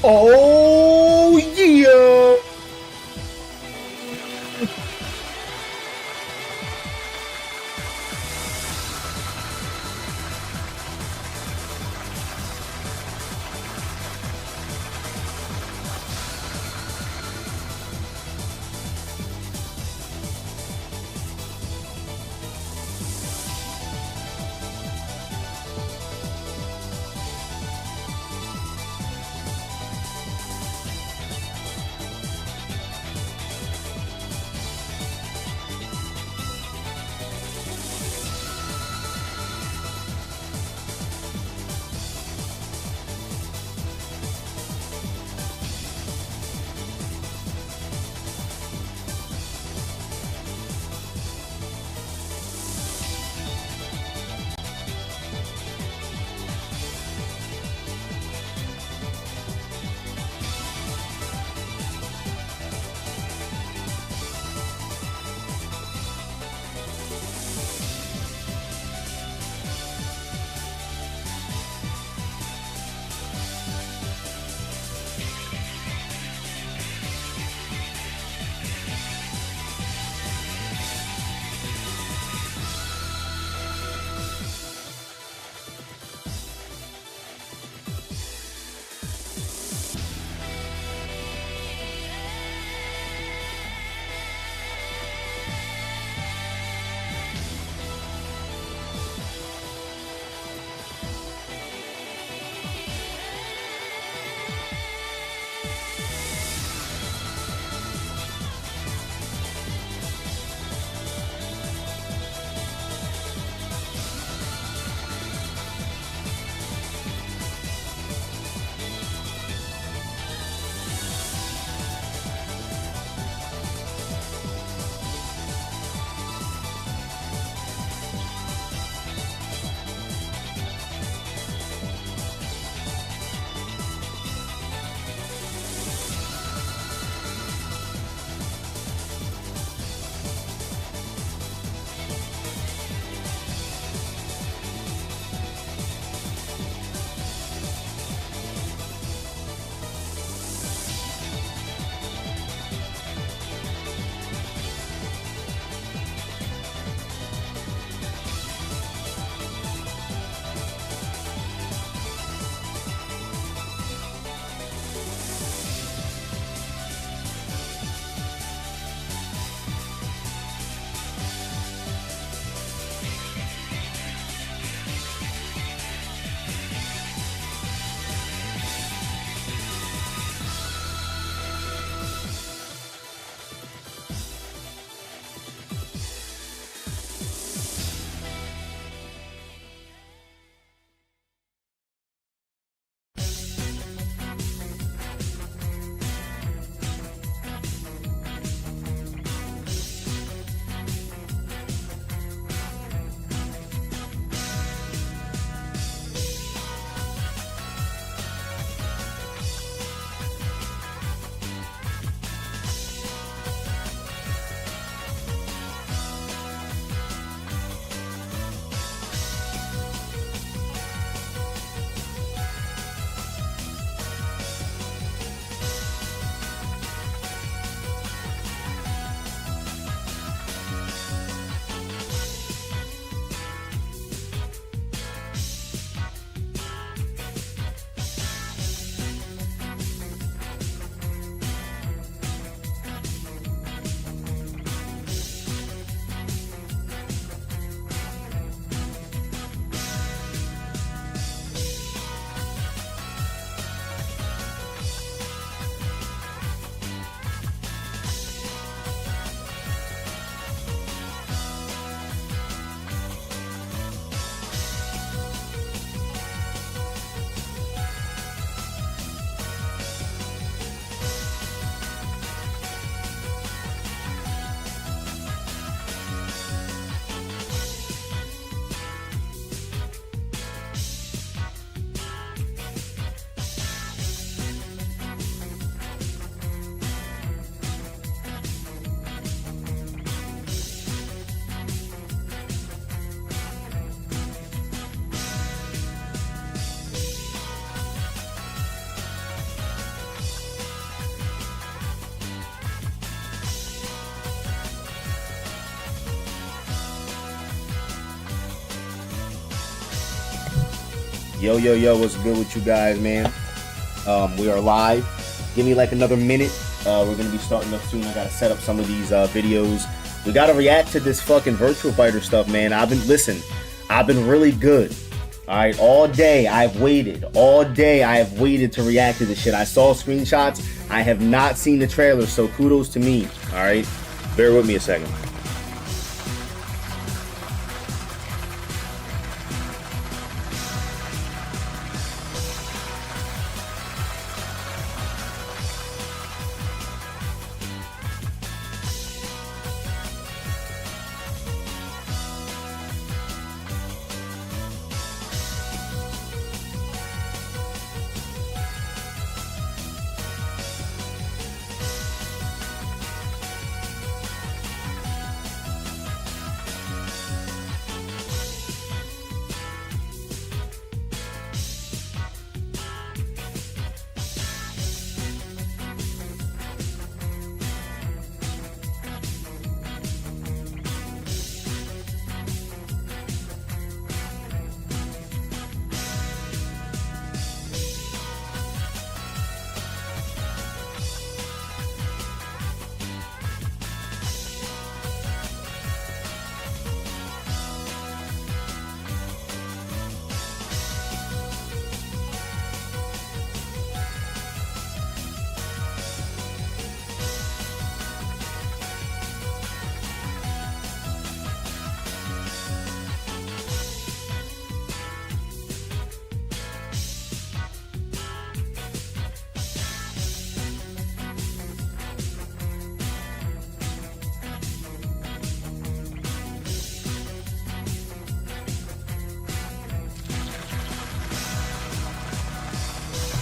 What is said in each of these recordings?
Oh yeah! Yo, yo, yo, what's good with you guys, man? We are live. Give me like another minute. We're gonna be starting up soon. I gotta set up some of these videos. We gotta react to this fucking virtual fighter stuff, man. I've been really good. Alright, all day I've waited. All day I have waited to react to this shit. I saw screenshots. I have not seen the trailer, so kudos to me. Alright? Bear with me a second.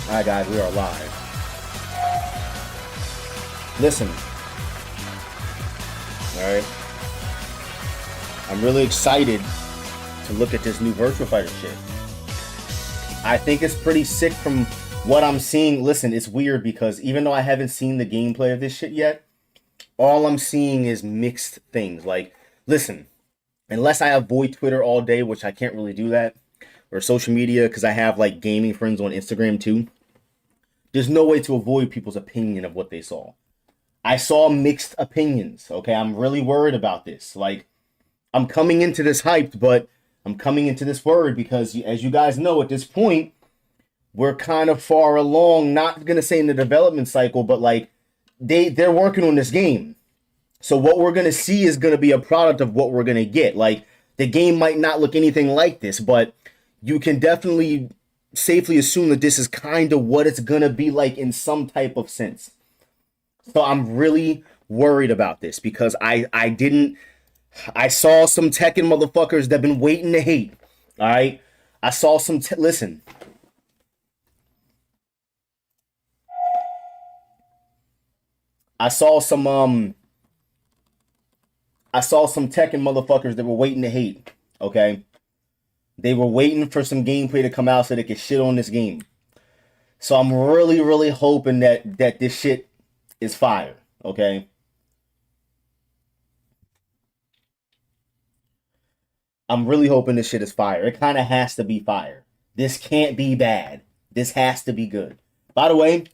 Alright guys, we are live. Listen. Alright. I'm really excited to look at this new virtual fighter shit. I think it's pretty sick from what I'm seeing. Listen, it's weird because even though I haven't seen the gameplay of this shit yet, all I'm seeing is mixed things. Like, listen, unless I avoid Twitter all day, which I can't really do that, or social media, because I have like gaming friends on Instagram too, there's no way to avoid people's opinion of what they saw. I saw mixed opinions, okay? I'm really worried about this. Like, I'm coming into this hyped, but I'm coming into this worried because, as you guys know, at this point, we're kind of far along, not going to say in the development cycle, but like, they're working on this game. So what we're going to see is going to be a product of what we're going to get. Like, the game might not look anything like this, but you can definitely safely assume that this is kind of what it's gonna be like in some type of sense. So I'm really worried about this because I saw some Tekken motherfuckers that been waiting to hate. All right, I saw some listen. I saw some Tekken motherfuckers that were waiting to hate. Okay. They were waiting for some gameplay to come out so they could shit on this game. So I'm really, really hoping that this shit is fire, okay? I'm really hoping this shit is fire. It kind of has to be fire. This can't be bad. This has to be good. By the way,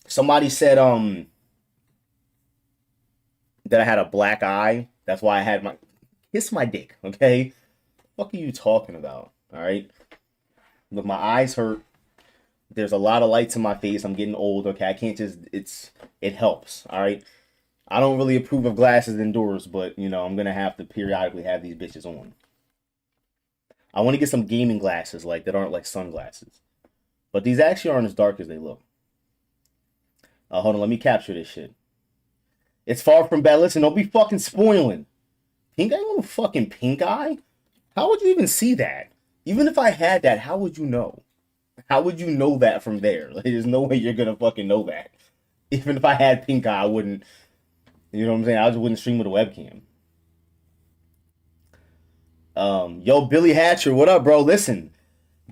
somebody said that I had a black eye. That's why I had my... Kiss my dick, okay? What are you talking about? All right. Look, my eyes hurt. There's a lot of lights in my face. I'm getting old. Okay, I can't just. It helps. All right. I don't really approve of glasses indoors, but you know I'm gonna have to periodically have these bitches on. I want to get some gaming glasses like that aren't like sunglasses, but these actually aren't as dark as they look. Hold on, let me capture this shit. It's far from bad. Listen, don't be fucking spoiling. Pink eye? You want a fucking pink eye? How would you even see that? Even if I had that, how would you know? How would you know that from there? Like, there's no way you're gonna fucking know that. Even if I had pink eye, I wouldn't. You know what I'm saying? I just wouldn't stream with a webcam. Yo, Billy Hatcher, what up, bro? Listen,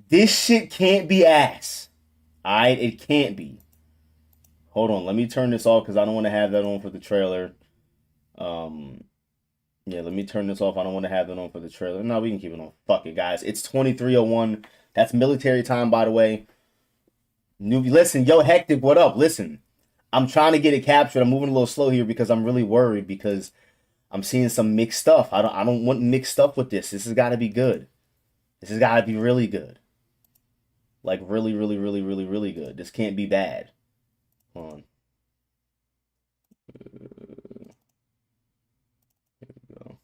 this shit can't be ass. Alright? It can't be. Hold on, let me turn this off because I don't want to have that on for the trailer. Yeah, let me turn this off. I don't want to have that on for the trailer. No, we can keep it on. Fuck it, guys. It's 23:01. That's military time, by the way. Listen, yo, Hectic, what up? Listen, I'm trying to get it captured. I'm moving a little slow here because I'm really worried because I'm seeing some mixed stuff. I don't want mixed stuff with this. This has got to be good. This has got to be really good. Like really, really, really, really, really good. This can't be bad. Hold on. Here we go.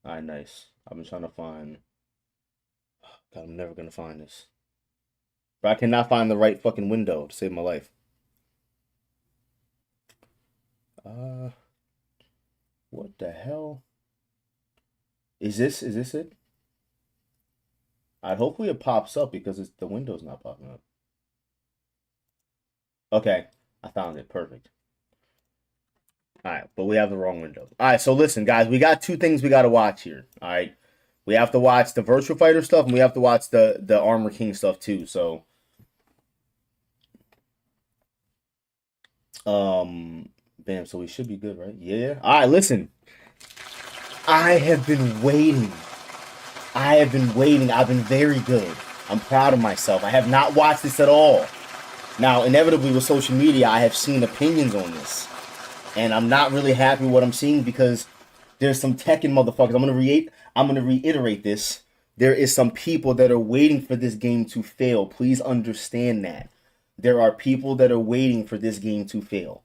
All right, nice. I've been trying to find. God, I'm never gonna find this. But I cannot find the right fucking window to save my life. What the hell? Is this it? Alright, hopefully it pops up because the window's not popping up. Okay, I found it. Perfect. Alright, but we have the wrong window. Alright, so listen, guys, we got two things we gotta watch here. Alright. We have to watch the Virtua Fighter stuff, and we have to watch the Armor King stuff too. So, bam. So we should be good, right? Yeah. All right. Listen, I have been waiting. I've been very good. I'm proud of myself. I have not watched this at all. Now, inevitably with social media, I have seen opinions on this, and I'm not really happy with what I'm seeing because there's some Tekken motherfuckers. I'm gonna reiterate this. There is some people that are waiting for this game to fail. Please understand that. There are people that are waiting for this game to fail.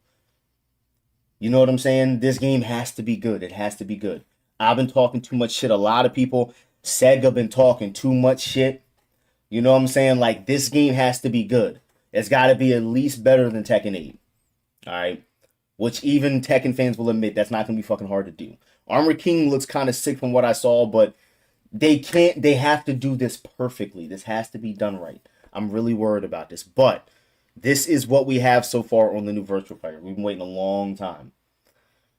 You know what I'm saying? This game has to be good. It has to be good. I've been talking too much shit. A lot of people, Sega been talking too much shit. You know what I'm saying? Like, this game has to be good. It's got to be at least better than Tekken 8. All right? Which even Tekken fans will admit that's not going to be fucking hard to do. Armor King looks kind of sick from what I saw, but they have to do this perfectly. This has to be done right. I'm really worried about this, but this is what we have so far on the new Virtua Fighter. We've been waiting a long time.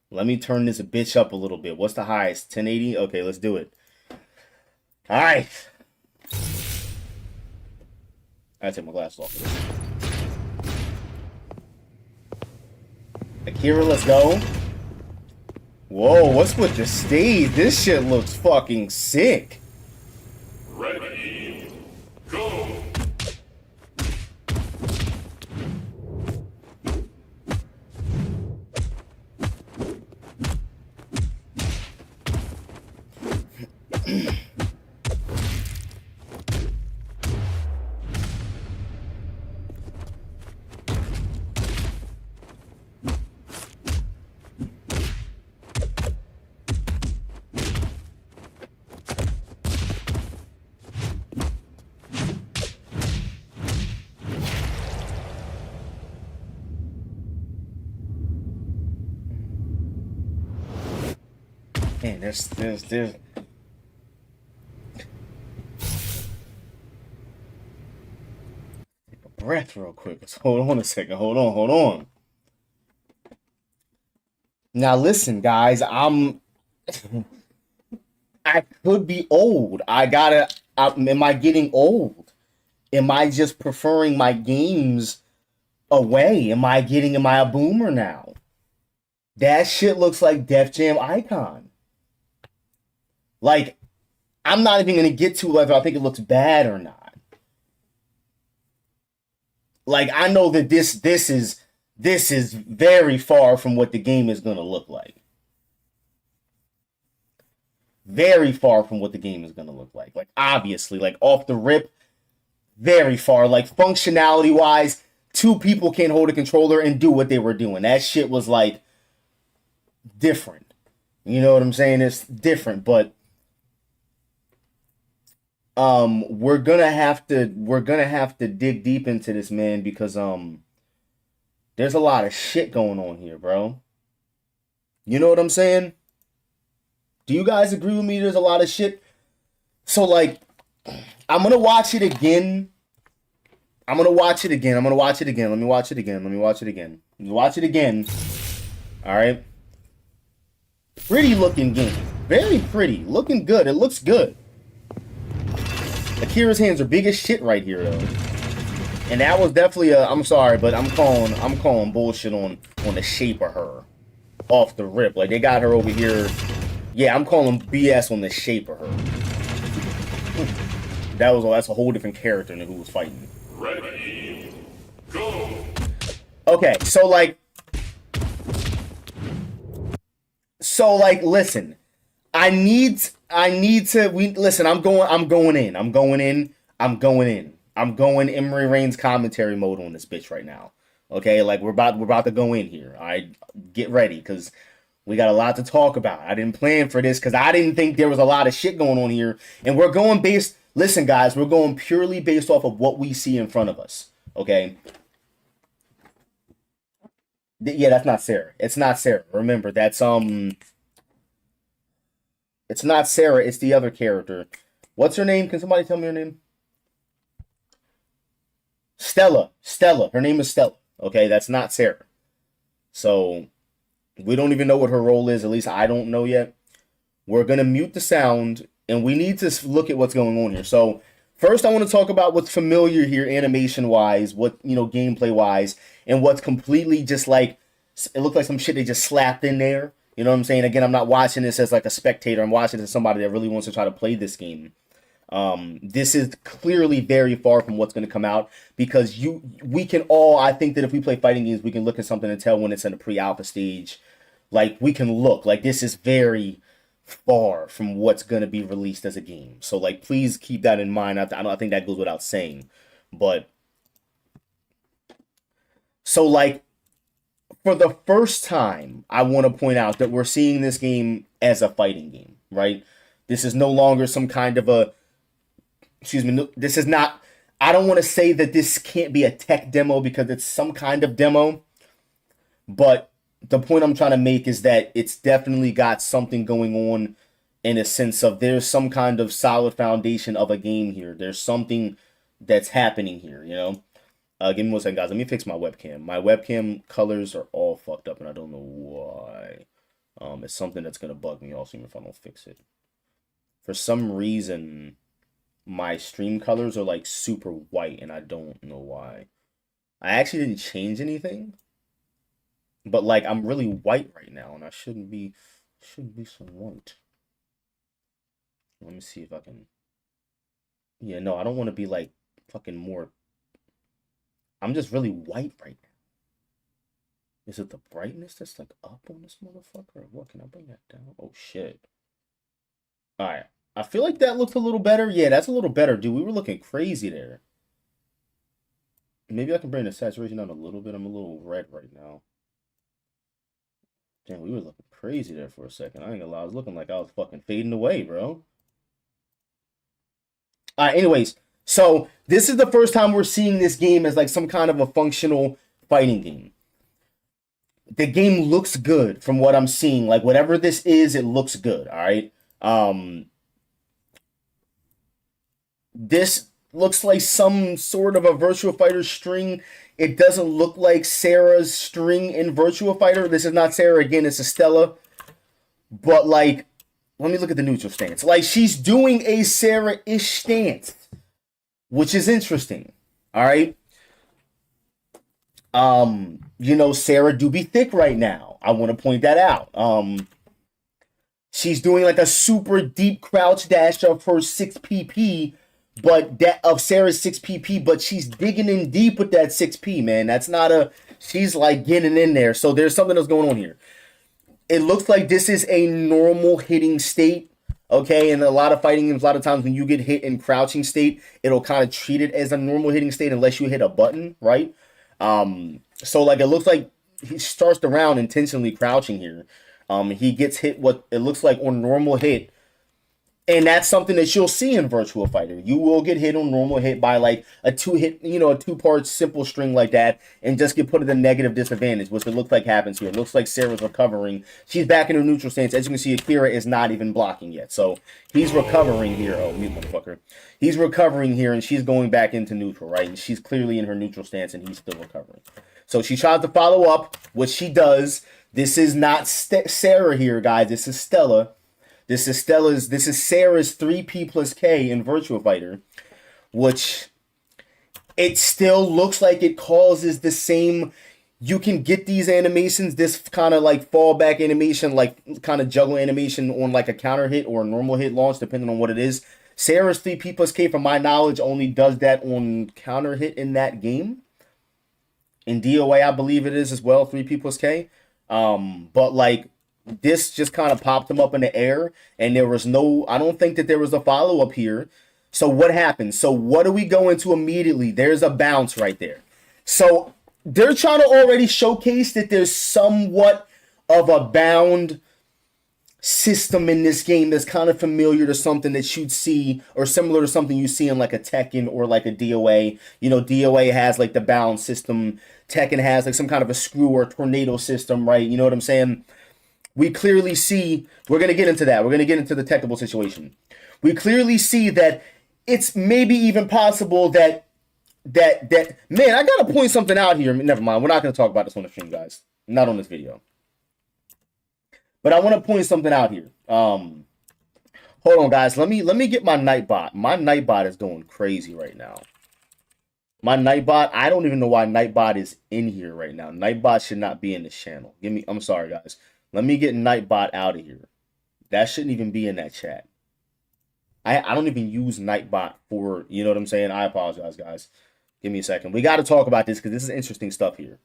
Let me turn this bitch up a little bit. What's the highest? 1080? Okay, let's do it. All right. I gotta take my glasses off. Akira, let's go. Whoa, what's with the stage? This shit looks fucking sick. Ready, go. Man, there's take a breath real quick. Let's hold on a second. Hold on. Now listen, guys, I could be old. Am I getting old? Am I just preferring my games away? Am I a boomer now? That shit looks like Def Jam Icon. Like, I'm not even going to get to whether I think it looks bad or not. Like, I know that this is very far from what the game is going to look like. Very far from what the game is going to look like. Like, obviously, like, off the rip, very far. Like, functionality-wise, two people can't hold a controller and do what they were doing. That shit was, like, different. You know what I'm saying? It's different, but we're gonna have to dig deep into this, man, because there's a lot of shit going on here, bro. You know what I'm saying? Do you guys agree with me? There's a lot of shit. So, like, I'm gonna watch it again. Let me watch it again. All right. Pretty looking game. Very pretty. Looking good. It looks good. Akira's hands are big as shit right here, though. And that was definitely I'm sorry, but I'm calling bullshit on the shape of her. Off the rip. Like, they got her over here. Yeah, I'm calling BS on the shape of her. that's a whole different character than who was fighting. Ready, go. Okay, so listen. I need to listen, I'm going in. I'm going EmeryReigns commentary mode on this bitch right now. Okay, like we're about to go in here. All right, get ready because we got a lot to talk about. I didn't plan for this because I didn't think there was a lot of shit going on here. And we're going based, listen guys, we're going purely based off of what we see in front of us. Okay. Yeah, that's not Sarah. It's not Sarah. Remember, that's it's not Sarah, it's the other character. What's her name? Can somebody tell me her name? Stella. Stella. Her name is Stella. Okay, that's not Sarah. So we don't even know what her role is. At least I don't know yet. We're going to mute the sound, and we need to look at what's going on here. So first, I want to talk about what's familiar here animation-wise, what, gameplay-wise, and what's completely just like, it looked like some shit they just slapped in there. You know what I'm saying? Again, I'm not watching this as like a spectator. I'm watching it as somebody that really wants to try to play this game. This is clearly very far from what's going to come out because we can all, I think that if we play fighting games, we can look at something and tell when it's in a pre-alpha stage. Like, we can look. Like, this is very far from what's going to be released as a game. So, like, please keep that in mind. I think that goes without saying. But, so, like, for the first time, I want to point out that we're seeing this game as a fighting game, right? This is no longer some kind of a, this is not, I don't want to say that this can't be a tech demo because it's some kind of demo, but the point I'm trying to make is that it's definitely got something going on in a sense of there's some kind of solid foundation of a game here. There's something that's happening here, Give me 1 second, guys. Let me fix my webcam. My webcam colors are all fucked up, and I don't know why. It's something that's going to bug me also if I don't fix it. For some reason, my stream colors are, like, super white, and I don't know why. I actually didn't change anything. But, like, I'm really white right now, and I shouldn't be so white. Let me see if I can... Yeah, no, I don't want to be, like, fucking more... I'm just really white right now. Is it the brightness that's like up on this motherfucker? Or what? Can I bring that down? Oh shit. Alright. I feel like that looked a little better. Yeah, that's a little better, dude. We were looking crazy there. Maybe I can bring the saturation down a little bit. I'm a little red right now. Damn, we were looking crazy there for a second. I ain't gonna lie. I was looking like I was fucking fading away, bro. Alright, anyways. So, this is the first time we're seeing this game as like some kind of a functional fighting game. The game looks good from what I'm seeing. Like, whatever this is, it looks good, alright? This looks like some sort of a Virtua Fighter string. It doesn't look like Sarah's string in Virtua Fighter. This is not Sarah again, it's Estella. But, like, let me look at the neutral stance. Like, she's doing a Sarah-ish stance, which is interesting. All right. Sarah do be thick right now. I want to point that out. She's doing like a super deep crouch dash of her 6PP, but that of Sarah's 6PP, but she's digging in deep with that 6P, man. That's not she's like getting in there. So there's something that's going on here. It looks like this is a normal hitting state. Okay, and a lot of fighting games, a lot of times when you get hit in crouching state, it'll kind of treat it as a normal hitting state unless you hit a button, right? So, like, it looks like he starts the round intentionally crouching here. He gets hit what it looks like on normal hit, and that's something that you'll see in Virtua Fighter. You will get hit on normal hit by, like, a two-part simple string like that, and just get put at a negative disadvantage, which it looks like happens here. It looks like Sarah's recovering. She's back in her neutral stance. As you can see, Akira is not even blocking yet. So he's recovering here. Oh, mute motherfucker. He's recovering here, and she's going back into neutral, right? And she's clearly in her neutral stance, and he's still recovering. So she tries to follow up, which she does. This is not Sarah here, guys. This is Stella. This is Sarah's 3P plus K in Virtua Fighter, which it still looks like it causes the same. You can get these animations, this kind of like fallback animation, like kind of juggle animation on like a counter hit or a normal hit launch, depending on what it is. Sarah's 3P plus K, from my knowledge, only does that on counter hit in that game. In DOA, I believe it is as well, 3P plus K. But like, this just kind of popped him up in the air, and there was no, I don't think that there was a follow-up here. So what happens? So what do we go into immediately? There's a bounce right there. So they're trying to already showcase that there's somewhat of a bound system in this game that's kind of familiar to something that you'd see, or similar to something you see in like a Tekken or like a DOA. You know, DOA has like the bound system. Tekken has like some kind of a screw or tornado system, right? You know what I'm saying? We clearly see, we're going to get into that. We're going to get into the technical situation. We clearly see that it's maybe even possible that man, I got to point something out here. Never mind. We're not going to talk about this on the stream, guys. Not on this video. But I want to point something out here. Hold on, guys. Let me get my Nightbot. My Nightbot is going crazy right now. My Nightbot, I don't even know why Nightbot is in here right now. Nightbot should not be in this channel. I'm sorry, guys. Let me get Nightbot out of here. That shouldn't even be in that chat. I don't even use Nightbot for, you know what I'm saying? I apologize, guys. Give me a second. We got to talk about this because this is interesting stuff here.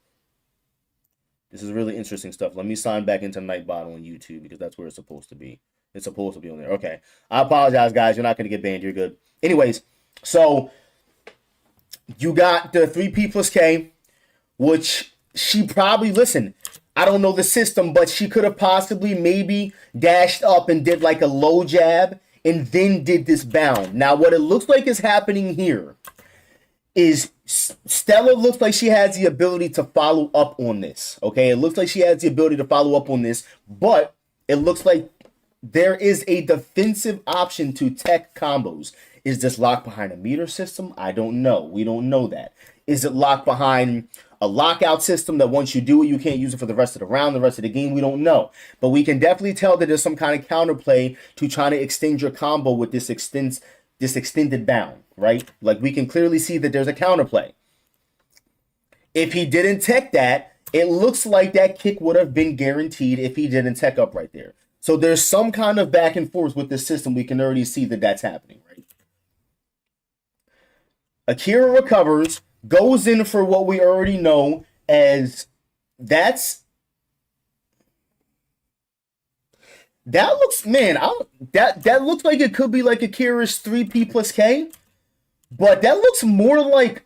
This is really interesting stuff. Let me sign back into Nightbot on YouTube because that's where it's supposed to be. It's supposed to be on there. Okay. I apologize, guys. You're not going to get banned. You're good. Anyways, so you got the 3P plus K, which she probably, listen, I don't know the system, but she could have possibly maybe dashed up and did like a low jab and then did this bound. Now, what it looks like is happening here is Stella looks like she has the ability to follow up on this, okay? It looks like she has the ability to follow up on this, but it looks like there is a defensive option to tech combos. Is this locked behind a meter system? I don't know. We don't know that. Is it locked behind a lockout system that once you do it, you can't use it for the rest of the round, the rest of the game? We don't know. But we can definitely tell that there's some kind of counterplay to trying to extend your combo with this extended bound, right? Like, we can clearly see that there's a counterplay. If he didn't tech that, it looks like that kick would have been guaranteed if he didn't tech up right there. So there's some kind of back and forth with the system. We can already see that that's happening, right? Akira recovers, goes in for what we already know as that looks, man, that looks like it could be like Akira's 3P plus K, but that looks more like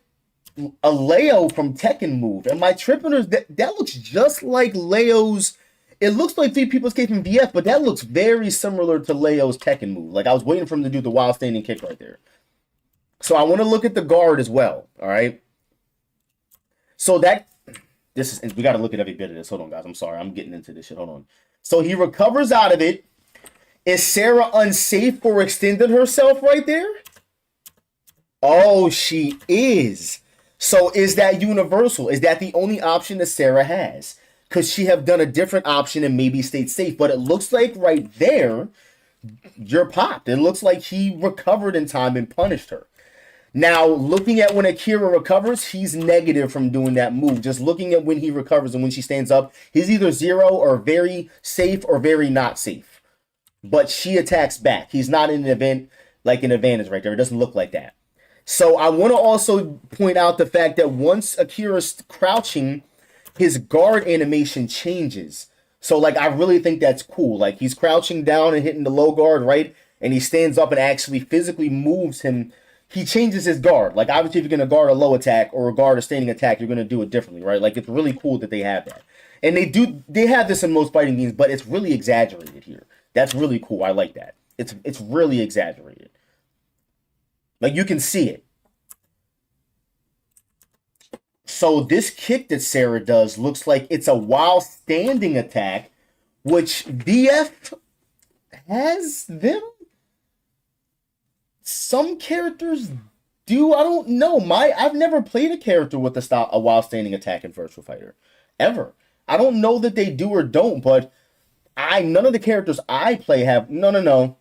a Leo from Tekken move. Am I tripping? Or that looks just like Leo's. It looks like 3P plus K from VF, but that looks very similar to Leo's Tekken move. Like, I was waiting for him to do the wild standing kick right there. So I want to look at the guard as well. All right. So we got to look at every bit of this. Hold on, guys. I'm sorry. I'm getting into this shit. Hold on. So he recovers out of it. Is Sarah unsafe for extending herself right there? Oh, she is. So is that universal? Is that the only option that Sarah has? Could she have done a different option and maybe stayed safe? But it looks like right there, you're popped. It looks like he recovered in time and punished her. Now, looking at when Akira recovers, he's negative from doing that move. Just looking at when he recovers and when she stands up, he's either 0 or very safe or very not safe. But she attacks back. He's not in an event like an advantage right there. It doesn't look like that. So I want to also point out the fact that once Akira's crouching, his guard animation changes. So, like, I really think that's cool. Like, he's crouching down and hitting the low guard, right? And he stands up and actually physically moves him. He changes his guard. Like, obviously, if you're going to guard a low attack or guard a standing attack, you're going to do it differently, right? Like, it's really cool that they have that. And they have this in most fighting games, but it's really exaggerated here. That's really cool. I like that. It's really exaggerated. Like, you can see it. So this kick that Sarah does looks like it's a while standing attack, which BF has them. Some characters do. I don't know. I've never played a character with a while standing attack in Virtua Fighter ever. I don't know that they do or don't, but none of the characters I play have. No.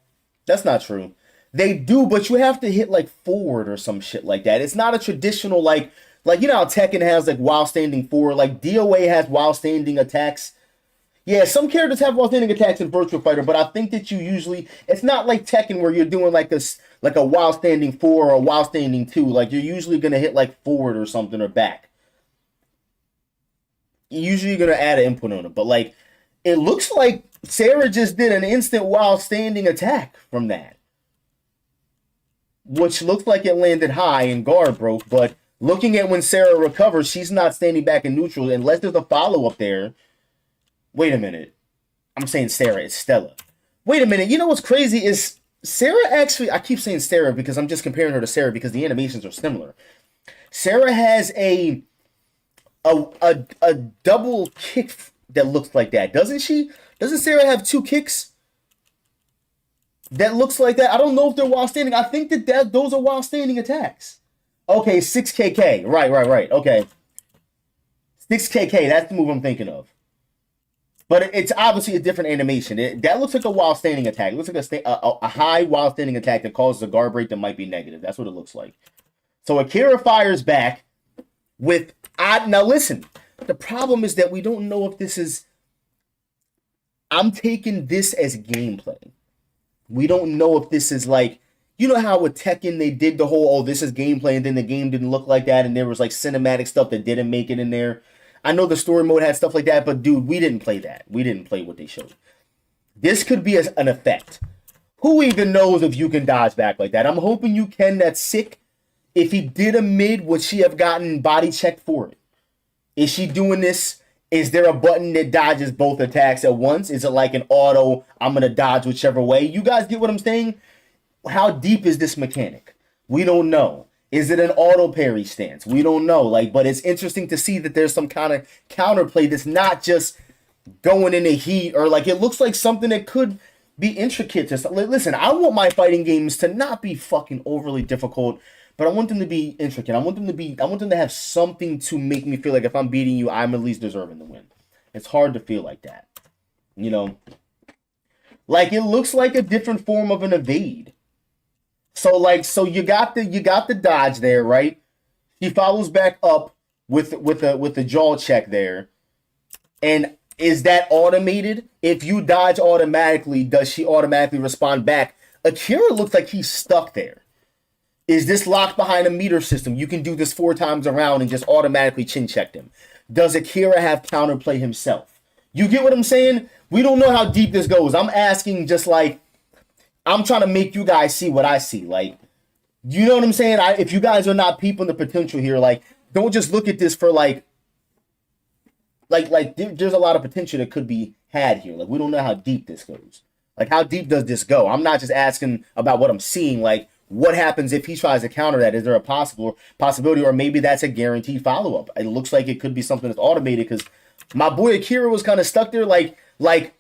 That's not true. They do, but you have to hit like forward or some shit like that. It's not a traditional like you know how Tekken has like while standing forward, like DOA has while standing attacks. Yeah, some characters have authentic attacks in Virtual Fighter, but I think that you usually it's not like Tekken where you're doing like a while standing 4 or a while standing 2. Like you're usually gonna hit like forward or something or back. You're usually gonna add an input on it, but like it looks like Sarah just did an instant while standing attack from that, which looks like it landed high and guard broke. But looking at when Sarah recovers, she's not standing back in neutral unless there's a follow up there. Wait a minute. I'm saying Sarah, it's Stella. Wait a minute. You know what's crazy is Sarah actually, I keep saying Sarah because I'm just comparing her to Sarah because the animations are similar. Sarah has a double kick that looks like that, doesn't she? Doesn't Sarah have two kicks that looks like that? I don't know if they're while standing. I think that those are while standing attacks. Okay, 6KK. Right. Okay. 6KK, that's the move I'm thinking of. But it's obviously a different animation. That looks like a while standing attack. It looks like a high while standing attack that causes a guard break that might be negative. That's what it looks like. So Akira fires back with... now listen, the problem is that we don't know if this is... I'm taking this as gameplay. We don't know if this is like... You know how with Tekken they did the whole, oh, this is gameplay, and then the game didn't look like that, and there was like cinematic stuff that didn't make it in there. I know the story mode had stuff like that, but dude, we didn't play that. We didn't play what they showed. This could be an effect. Who even knows if you can dodge back like that? I'm hoping you can. That's sick. If he did a mid, would she have gotten body checked for it? Is she doing this? Is there a button that dodges both attacks at once? Is it like an auto, I'm going to dodge whichever way? You guys get what I'm saying? How deep is this mechanic? We don't know. Is it an auto parry stance? We don't know. Like, but it's interesting to see that there's some kind of counterplay that's not just going in the heat, or like it looks like something that could be intricate. To listen, I want my fighting games to not be fucking overly difficult, but I want them to be intricate. I want them to have something to make me feel like if I'm beating you, I'm at least deserving to win. It's hard to feel like that, you know. Like it looks like a different form of an evade. So you got the dodge there, right? He follows back up with the jaw check there. And is that automated? If you dodge automatically, does she automatically respond back? Akira looks like he's stuck there. Is this locked behind a meter system? You can do this 4 times around and just automatically chin check him. Does Akira have counterplay himself? You get what I'm saying? We don't know how deep this goes. I'm asking just like, I'm trying to make you guys see what I see. Like, you know what I'm saying? If you guys are not peeping the potential here, like, don't just look at this for like there's a lot of potential that could be had here. Like, we don't know how deep this goes. Like, how deep does this go? I'm not just asking about what I'm seeing. Like, what happens if he tries to counter that? Is there a possibility, or maybe that's a guaranteed follow-up? It looks like it could be something that's automated because my boy Akira was kind of stuck there. Like.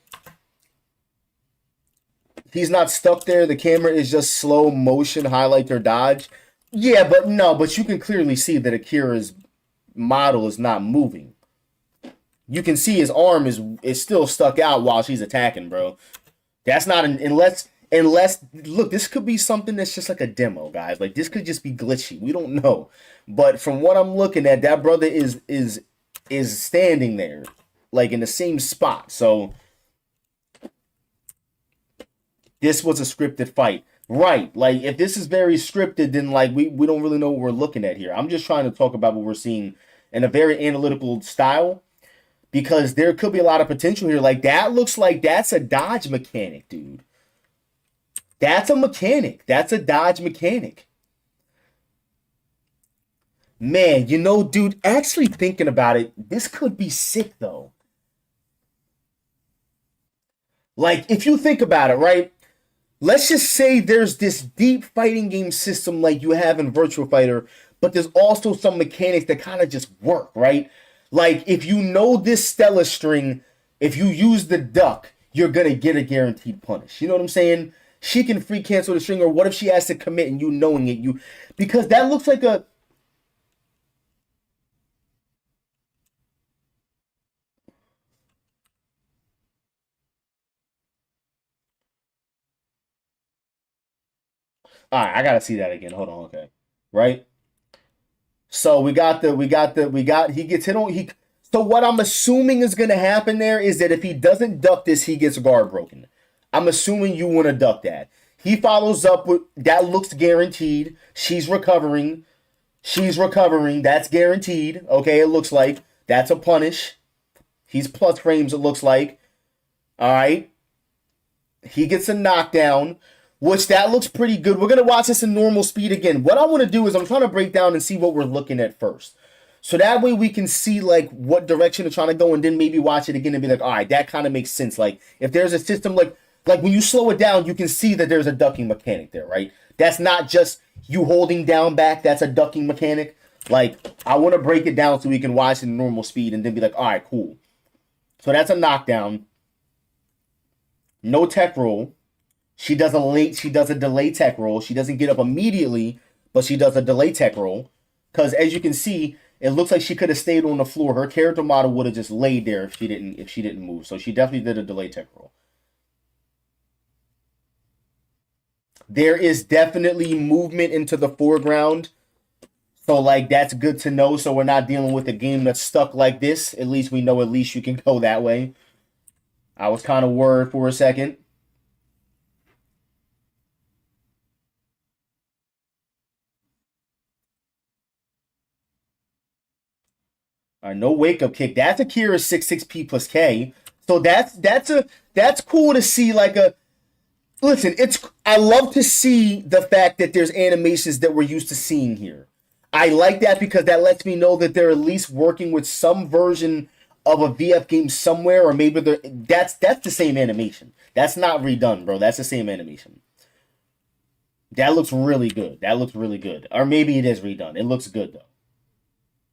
He's not stuck there. The camera is just slow motion, highlight or dodge. Yeah, but you can clearly see that Akira's model is not moving. You can see his arm is still stuck out while she's attacking, bro. That's not unless look, this could be something that's just like a demo, guys. Like this could just be glitchy. We don't know. But from what I'm looking at, that brother is standing there, like in the same spot. So this was a scripted fight. Right. Like, if this is very scripted, then, like, we don't really know what we're looking at here. I'm just trying to talk about what we're seeing in a very analytical style because there could be a lot of potential here. Like, that looks like that's a dodge mechanic, dude. That's a mechanic. That's a dodge mechanic. Man, you know, dude, actually thinking about it, this could be sick, though. Like, if you think about it, right? Let's just say there's this deep fighting game system like you have in Virtual Fighter, but there's also some mechanics that kind of just work, right? Like, if you know this Stella string, if you use the duck, you're going to get a guaranteed punish. You know what I'm saying? She can free cancel the string, or what if she has to commit and you knowing it? Because that looks like a... All right, I gotta see that again. Hold on, okay, right? So he gets hit on So what I'm assuming is going to happen there is that if he doesn't duck this, he gets guard broken. I'm assuming you want to duck that. He follows up with, that looks guaranteed. She's recovering. She's recovering. That's guaranteed. Okay, it looks like. That's a punish. He's plus frames, it looks like. All right. He gets a knockdown, which that looks pretty good. We're going to watch this in normal speed again. What I want to do is I'm trying to break down and see what we're looking at first. So that way we can see like what direction they're trying to go and then maybe watch it again and be like, all right, that kind of makes sense. Like if there's a system like when you slow it down, you can see that there's a ducking mechanic there, right? That's not just you holding down back. That's a ducking mechanic. Like I want to break it down so we can watch it in normal speed and then be like, all right, cool. So that's a knockdown. No tech roll. She does a delay tech roll. She doesn't get up immediately, but she does a delay tech roll. Because as you can see, it looks like she could have stayed on the floor. Her character model would have just laid there if she didn't move. So she definitely did a delay tech roll. There is definitely movement into the foreground. So like that's good to know. So we're not dealing with a game that's stuck like this. At least we know at least you can go that way. I was kind of worried for a second. All right, no wake up kick. That's Akira 66P plus K. So that's cool to see. Like a listen, I love to see the fact that there's animations that we're used to seeing here. I like that because that lets me know that they're at least working with some version of a VF game somewhere, or maybe that's the same animation. That's not redone, bro. That's the same animation. That looks really good. That looks really good. Or maybe it is redone. It looks good though.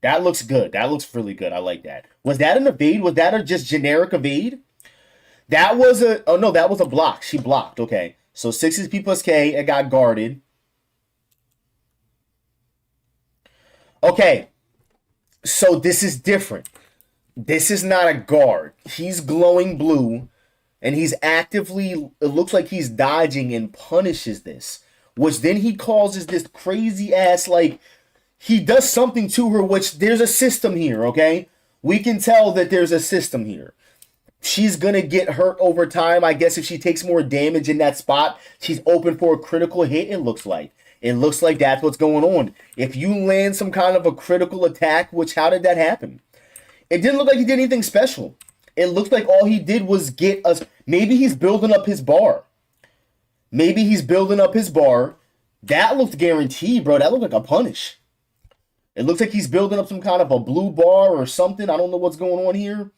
That looks good. That looks really good. I like that. Was that an evade? Was that a just generic evade? That was oh no, that was a block. She blocked. Okay. So 60P plus K, it got guarded. Okay. So this is different. This is not a guard. He's glowing blue, and he's actively, it looks like he's dodging and punishes this, which then he causes this crazy ass, like, he does something to her, which there's a system here, okay? We can tell that there's a system here. She's going to get hurt over time. I guess if she takes more damage in that spot, she's open for a critical hit, it looks like. It looks like that's what's going on. If you land some kind of a critical attack, which, how did that happen? It didn't look like he did anything special. It looks like all he did was get us. Maybe he's building up his bar. Maybe he's building up his bar. That looked guaranteed, bro. That looked like a punish. It looks like he's building up some kind of a blue bar or something. I don't know what's going on here.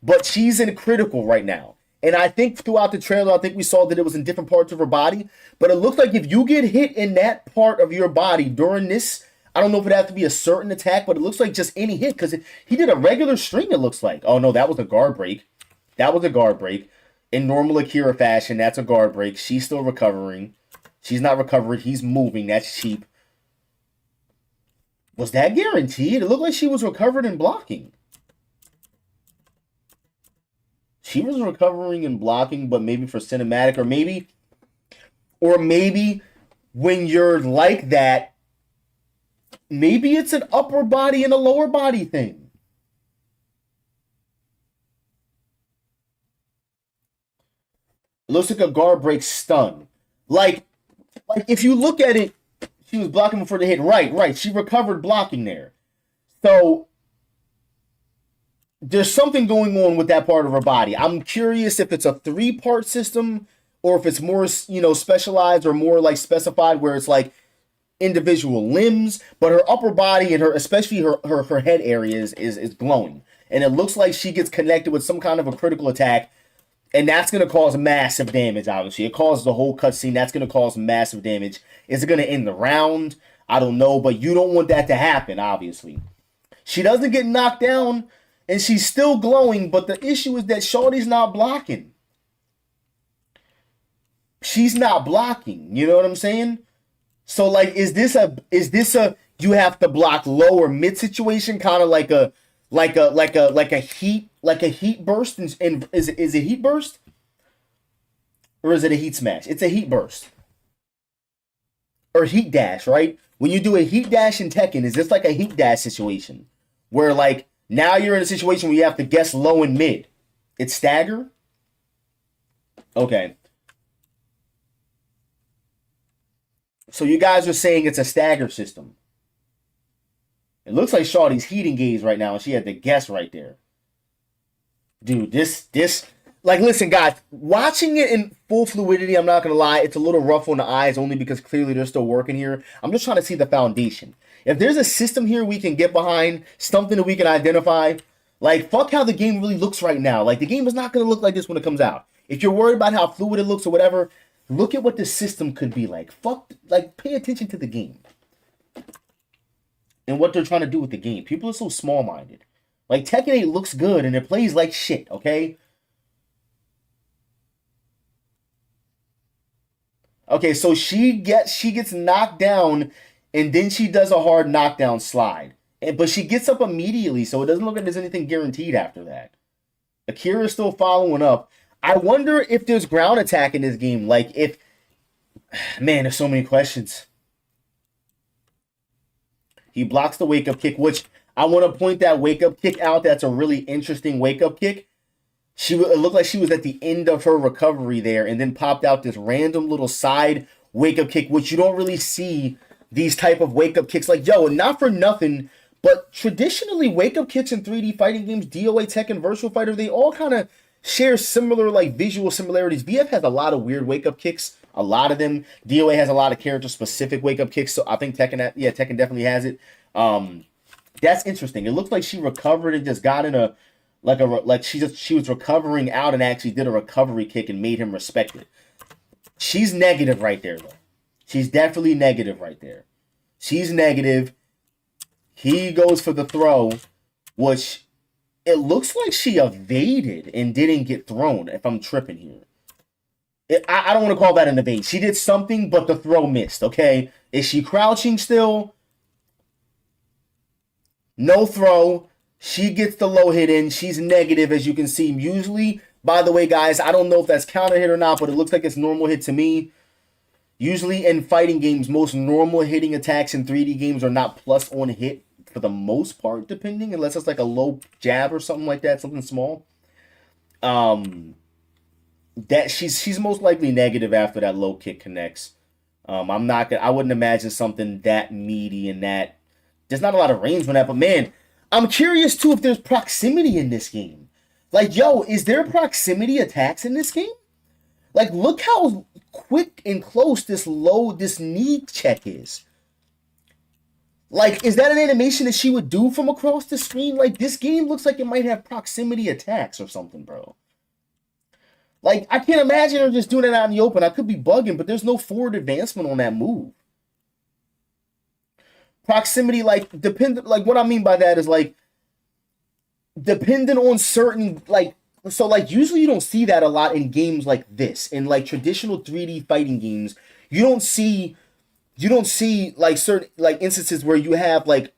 But she's in critical right now. And I think throughout the trailer, I think we saw that it was in different parts of her body. But it looks like if you get hit in that part of your body during this, I don't know if it has to be a certain attack, but it looks like just any hit because he did a regular string, it looks like. Oh, no, that was a guard break. That was a guard break. In normal Akira fashion, that's a guard break. She's still recovering. She's not recovered. He's moving. That's cheap. Was that guaranteed? It looked like she was recovered and blocking. She was recovering and blocking, but maybe for cinematic, or maybe when you're like that, maybe it's an upper body and a lower body thing. It looks like a guard break stun. Like if you look at it, she was blocking before the hit. Right. She recovered blocking there. So there's something going on with that part of her body. I'm curious if it's a 3-part system or if it's more, specialized or more like specified where it's like individual limbs, but her upper body and especially her head area is glowing. And it looks like she gets connected with some kind of a critical attack, and that's going to cause massive damage, obviously. It causes the whole cutscene. That's going to cause massive damage. Is it going to end the round? I don't know, but you don't want that to happen, obviously. She doesn't get knocked down, and she's still glowing, but the issue is that Shawty's not blocking. She's not blocking, you know what I'm saying? So like, is this a you have to block low or mid situation, kind of like a heat burst? And is it heat burst or is it a heat smash? It's a heat burst or heat dash, right? When you do a heat dash in Tekken, is this like a heat dash situation where like Now you're in a situation where you have to guess low and mid. It's stagger? Okay. So you guys are saying it's a stagger system. It looks like Shawty's heating gauge right now, and she had to guess right there. Dude, like, listen, guys, watching it in full fluidity, I'm not going to lie, it's a little rough on the eyes only because clearly they're still working here. I'm just trying to see the foundation. If there's a system here we can get behind, something that we can identify, like, fuck how the game really looks right now. Like, the game is not going to look like this when it comes out. If you're worried about how fluid it looks or whatever, look at what the system could be like. Fuck, like, pay attention to the game and what they're trying to do with the game. People are so small-minded. Like, Tekken 8 looks good and it plays like shit, okay? Okay, so she gets knocked down and then she does a hard knockdown slide. But she gets up immediately, so it doesn't look like there's anything guaranteed after that. Akira's still following up. I wonder if there's ground attack in this game. Like, if... Man, there's so many questions. He blocks the wake-up kick, which I want to point that wake-up kick out. That's a really interesting wake-up kick. It looked like she was at the end of her recovery there and then popped out this random little side wake-up kick, which you don't really see these type of wake-up kicks. Like, yo, not for nothing, but traditionally wake-up kicks in 3D fighting games, DOA, Tekken, Virtual Fighter, they all kind of share similar, like, visual similarities. VF has a lot of weird wake-up kicks, a lot of them. DOA has a lot of character-specific wake-up kicks, so I think Tekken definitely has it. That's interesting. It looks like she recovered and just got in a she was recovering out and actually did a recovery kick and made him respect it. She's negative right there, though. She's definitely negative right there. She's negative. He goes for the throw, which it looks like she evaded and didn't get thrown, if I'm tripping here. I don't want to call that an evade. She did something, but the throw missed, okay? Is she crouching still? No throw. She gets the low hit in. She's negative, as you can see. Usually, by the way, guys, I don't know if that's counter hit or not, but it looks like it's normal hit to me. Usually in fighting games, most normal hitting attacks in 3D games are not plus on hit for the most part, depending, unless it's like a low jab or something like that, something small. That she's most likely negative after that low kick connects. I wouldn't imagine something that meaty and that. There's not a lot of range on that, but man, I'm curious too if there's proximity in this game. Like, yo, is there proximity attacks in this game? Like, look how quick and close this knee check is. Like, is that an animation that she would do from across the screen? Like, this game looks like it might have proximity attacks or something, bro. Like, I can't imagine her just doing it out in the open. I could be bugging, but there's no forward advancement on that move. Proximity, like, what I mean by that is, like, dependent on certain, like, so, like, usually you don't see that a lot in games like this. In, like, traditional 3D fighting games, you don't see, like, certain, like, instances where you have, like,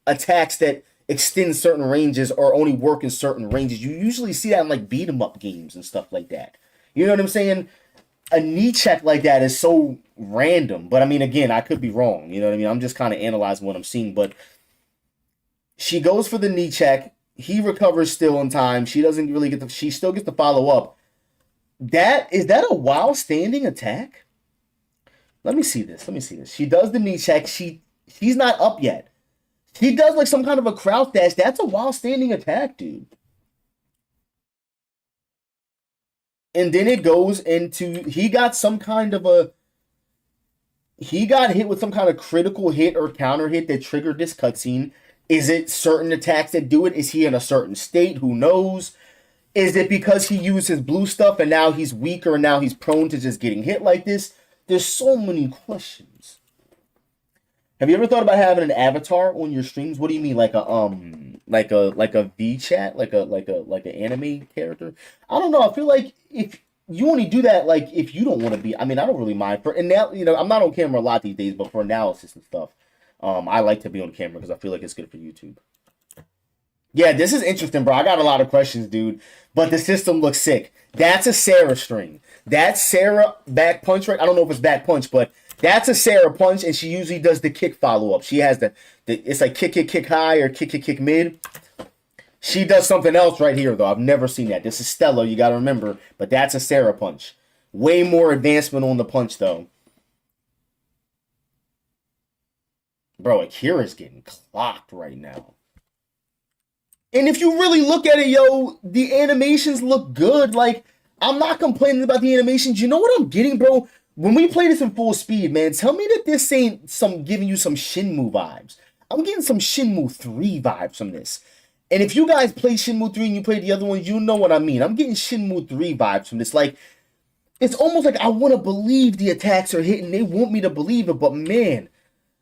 attacks that extend certain ranges or only work in certain ranges. You usually see that in, like, beat-em-up games and stuff like that. You know what I'm saying? A knee check like that is so random. But, I mean, again, I could be wrong. You know what I mean? I'm just kind of analyzing what I'm seeing. But she goes for the knee check. He recovers still in time. She doesn't really get she still gets the follow up. Is that a while standing attack? Let me see this. She does the knee check. She's not up yet. He does like some kind of a crouch dash. That's a while standing attack, dude. And then it goes into he got hit with some kind of critical hit or counter hit that triggered this cutscene. Is it certain attacks that do it? Is he in a certain state? Who knows? Is it because he used his blue stuff and now he's weaker and now he's prone to just getting hit like this? There's so many questions. Have you ever thought about having an avatar on your streams? What do you mean, like a V chat, like an anime character? I don't know. I feel like if you only do that, like if you don't want to be. I mean, I don't really mind and now I'm not on camera a lot these days, but for analysis and stuff. I like to be on camera because I feel like it's good for YouTube. Yeah, this is interesting, bro. I got a lot of questions, dude. But the system looks sick. That's a Sarah string. That's Sarah back punch, right? I don't know if it's back punch, but that's a Sarah punch, and she usually does the kick follow-up. She has it's like kick high or kick mid. She does something else right here, though. I've never seen that. This is Stella, you gotta remember. But that's a Sarah punch. Way more advancement on the punch, though. Bro, Akira's getting clocked right now. And if you really look at it, yo, the animations look good. Like, I'm not complaining about the animations. You know what I'm getting, bro? When we play this in full speed, man, tell me that this ain't giving you some Shenmue vibes. I'm getting some Shenmue 3 vibes from this. And if you guys play Shenmue 3 and you play the other ones, you know what I mean. I'm getting Shenmue 3 vibes from this. Like, it's almost like I want to believe the attacks are hitting. They want me to believe it, but man,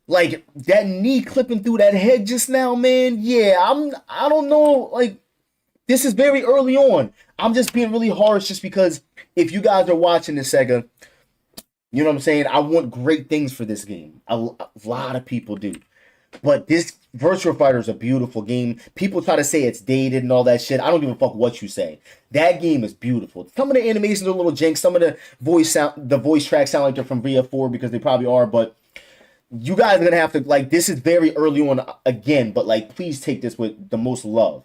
like that knee clipping through that head just now, man. Yeah, I don't know. Like, this is very early on. I'm just being really harsh just because if you guys are watching this, Sega, you know what I'm saying? I want great things for this game. A lot of people do. But this Virtua Fighter is a beautiful game. People try to say it's dated and all that shit. I don't give a fuck what you say. That game is beautiful. Some of the animations are a little jank. Some of the voice tracks sound like they're from VF4 because they probably are. But you guys are going to have to, like, this is very early on again. But, like, please take this with the most love.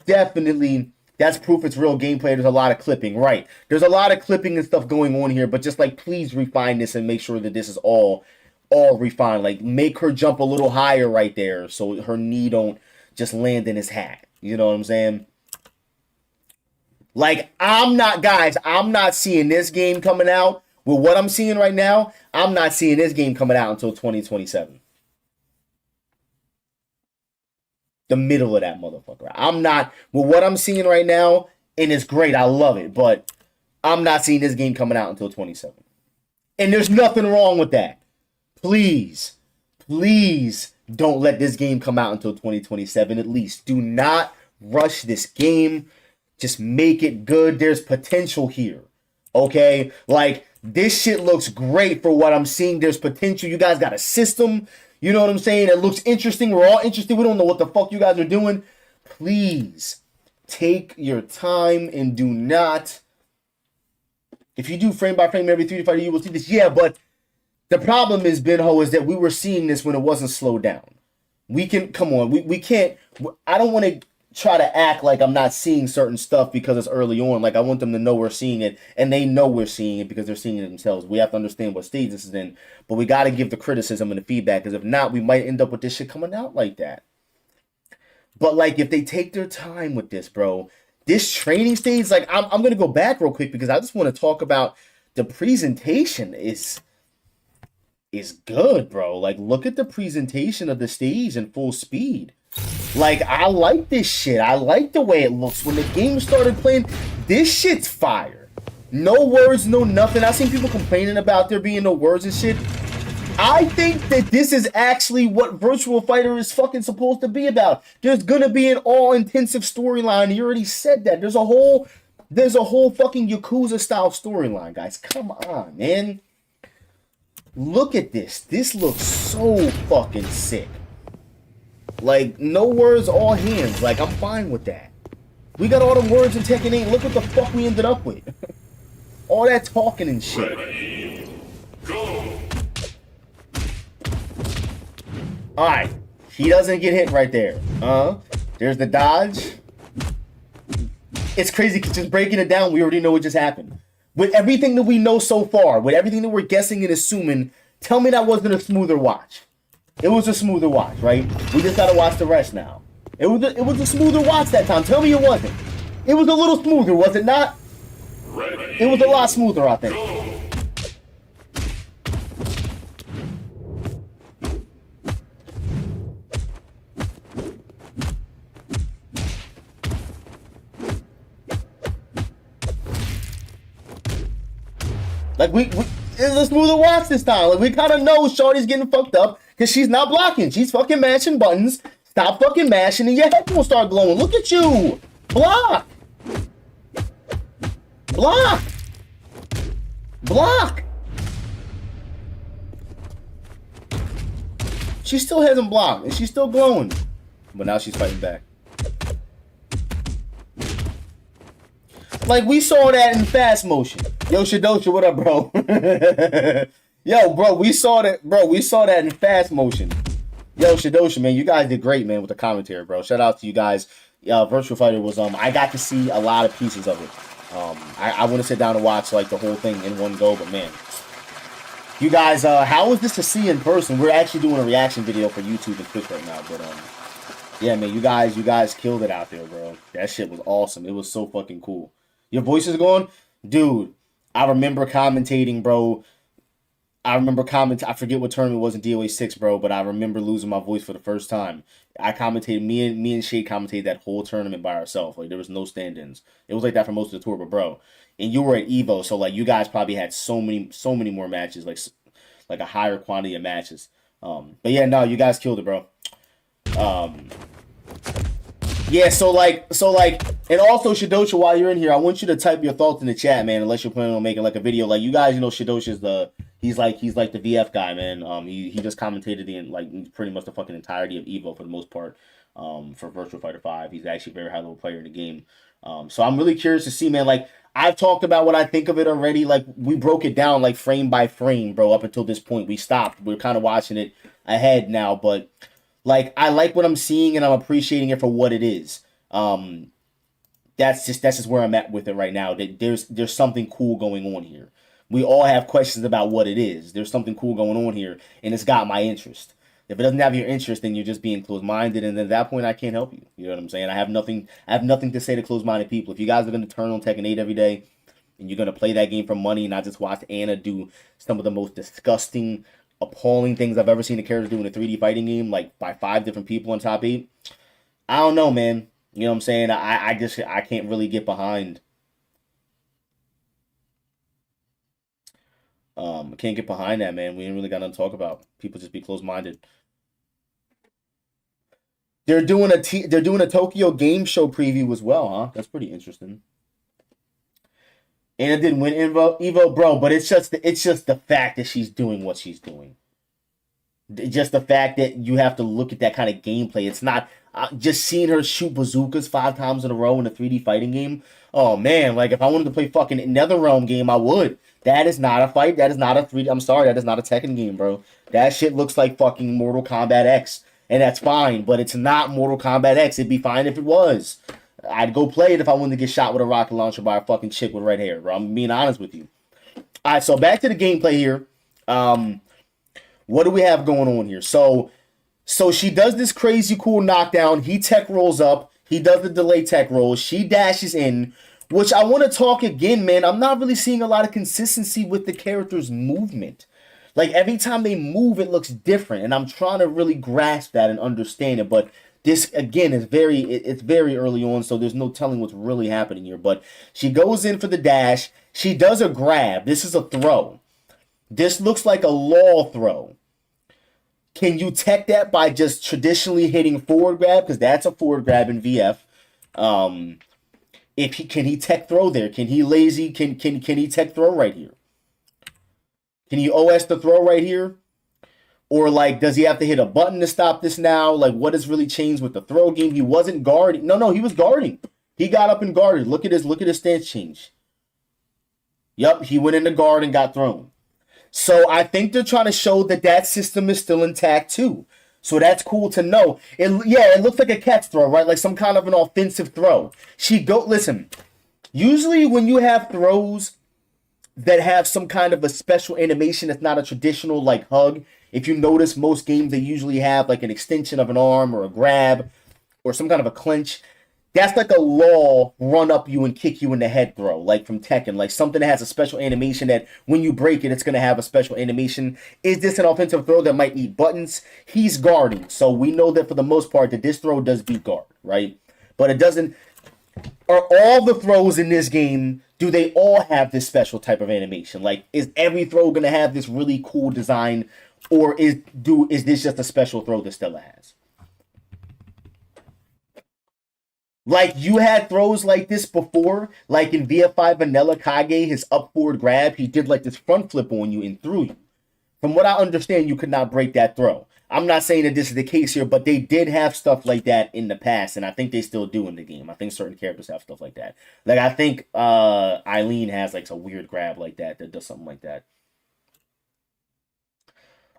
Definitely, that's proof it's real gameplay. There's a lot of clipping. Right. There's a lot of clipping and stuff going on here. But just, like, please refine this and make sure that this is all refined. Like, make her jump a little higher right there so her knee don't just land in his hat. You know what I'm saying? Like, I'm not seeing this game coming out. With what I'm seeing right now, I'm not seeing this game coming out until 2027. The middle of that motherfucker. I'm not, with what I'm seeing right now, and it's great, I love it, but I'm not seeing this game coming out until 27. And there's nothing wrong with that. Please don't let this game come out until 2027 at least. Do not rush this game. Just make it good. There's potential here. Okay? Like, this shit looks great for what I'm seeing. There's potential. You guys got a system. You know what I'm saying? It looks interesting. We're all interested. We don't know what the fuck you guys are doing. Please take your time and do not. If you do frame by frame every 3 to 5 you will see this. Yeah, but the problem is, Benho, is that we were seeing this when it wasn't slowed down. We can, come on, we can't, I don't want to try to act like I'm not seeing certain stuff because it's early on. Like, I want them to know we're seeing it, and they know we're seeing it because they're seeing it themselves. We have to understand what stage this is in, but we got to give the criticism and the feedback, because if not, we might end up with this shit coming out like that. But, like, if they take their time with this, bro, this training stage, like, I'm going to go back real quick because I just want to talk about the presentation is good, bro. Like, look at the presentation of the stage in full speed. Like, I like this shit. I like the way it looks. When the game started playing, this shit's fire. No words, no nothing. I've seen people complaining about there being no words and shit. I think that this is actually what Virtua Fighter is fucking supposed to be about. There's gonna be an all-intensive storyline. You already said that. There's a whole fucking Yakuza-style storyline, guys. Come on, man. Look at this. This looks so fucking sick. Like, no words, all hands. Like, I'm fine with that. We got all the words in Tekken 8. Look what the fuck we ended up with. All that talking and shit. Ready, go. Alright. He doesn't get hit right there. There's the dodge. It's crazy because just breaking it down, we already know what just happened. With everything that we know so far, with everything that we're guessing and assuming, tell me that wasn't a smoother watch. It was a smoother watch, right? We just gotta watch the rest now. It was a smoother watch that time. Tell me it wasn't. It was a little smoother, was it not? Ready, It was a lot smoother, I think. go. Like, it's a smoother watch this time. Like, we kind of know Shorty's getting fucked up because she's not blocking. She's fucking mashing buttons. Stop fucking mashing and your head will start glowing. Look at you. Block. Block. Block. She still hasn't blocked and she's still glowing. But now she's fighting back. Like, we saw that in fast motion. Yo, Shadosha, what up, bro? Yo, bro, we saw that. Bro, we saw that in fast motion. Yo, Shadosha, man, you guys did great, man, with the commentary, bro. Shout out to you guys. Virtual Fighter was I got to see a lot of pieces of it. I want to sit down and watch like the whole thing in one go, but man, you guys, how was this to see in person? We're actually doing a reaction video for YouTube and Twitch right now, but yeah, man, you guys killed it out there, bro. That shit was awesome. It was so fucking cool. Your voice is going, dude. I remember commentating, bro. I forget what tournament it was in DOA 6, bro, but I remember losing my voice for the first time. I commentated, me and Shay commentated that whole tournament by ourselves. Like, there was no stand-ins. It was like that for most of the tour, but bro, and you were at Evo, so like you guys probably had so many more matches, like a higher quantity of matches. But yeah, no, you guys killed it, bro. Yeah, so like, and also Shidosha, while you're in here, I want you to type your thoughts in the chat, man. Unless you're planning on making like a video, like you guys, you know, Shidosha's he's like the VF guy, man. He just commentated pretty much the fucking entirety of Evo for the most part. For Virtual Fighter 5, he's actually a very high level player in the game. So I'm really curious to see, man. Like I've talked about what I think of it already. Like we broke it down like frame by frame, bro. Up until this point, we stopped. We're kind of watching it ahead now, but. Like, I like what I'm seeing, and I'm appreciating it for what it is. That's just where I'm at with it right now. There's something cool going on here. We all have questions about what it is. There's something cool going on here, and it's got my interest. If it doesn't have your interest, then you're just being closed-minded, and at that point, I can't help you. You know what I'm saying? I have nothing to say to closed-minded people. If you guys are going to turn on Tekken 8 every day, and you're going to play that game for money, and not just watch Anna do some of the most disgusting, appalling things I've ever seen a character do in a 3D fighting game, like by 5 different people in top 8. I don't know, man. You know what I'm saying? I can't really get behind. I can't get behind that, man. We ain't really got nothing to talk about. People just be closed-minded. They're doing a Tokyo Game Show preview as well, huh? That's pretty interesting. And it didn't win Evo, bro, but it's just the fact that she's doing what she's doing. Just the fact that you have to look at that kind of gameplay. It's not just seeing her shoot bazookas 5 times in a row in a 3D fighting game. Oh man, like if I wanted to play fucking NetherRealm game, I would. That is not a fight. That is not a 3D. I'm sorry, that is not a Tekken game, bro. That shit looks like fucking Mortal Kombat X, and that's fine. But it's not Mortal Kombat X. It'd be fine if it was. I'd go play it if I wanted to get shot with a rocket launcher by a fucking chick with red hair, bro. I'm being honest with you. All right, so back to the gameplay here. What do we have going on here? So she does this crazy cool knockdown. He tech rolls up. He does the delay tech roll. She dashes in, which I want to talk again, man. I'm not really seeing a lot of consistency with the character's movement. Like every time they move, it looks different, and I'm trying to really grasp that and understand it, but this, again, is very early on, so there's no telling what's really happening here. But she goes in for the dash. She does a grab. This is a throw. This looks like a law throw. Can you tech that by just traditionally hitting forward grab? Because that's a forward grab in VF. Can he tech throw there? Can he lazy? Can he tech throw right here? Can he OS the throw right here? Or, like, does he have to hit a button to stop this now? Like, what has really changed with the throw game? He wasn't guarding. No, he was guarding. He got up and guarded. Look at his stance change. Yup, he went into guard and got thrown. So I think they're trying to show that system is still intact, too. So that's cool to know. It looks like a catch throw, right? Like some kind of an offensive throw. Listen, usually when you have throws that have some kind of a special animation that's not a traditional, like, hug, if you notice, most games, they usually have, like, an extension of an arm or a grab or some kind of a clinch. That's like a law run up you and kick you in the head throw, like from Tekken. Like something that has a special animation that when you break it, it's going to have a special animation. Is this an offensive throw that might eat buttons? He's guarding. So we know that for the most part that this throw does beat guard, right? But it doesn't... Are all the throws in this game, do they all have this special type of animation? Like, is every throw going to have this really cool design? Or is this just a special throw that Stella has? Like, you had throws like this before, like in VF5 Vanilla Kage, his up forward grab, he did like this front flip on you and threw you. From what I understand, you could not break that throw. I'm not saying that this is the case here, but they did have stuff like that in the past, and I think they still do in the game. I think certain characters have stuff like that. Like, I think Eileen has like a weird grab like that does something like that.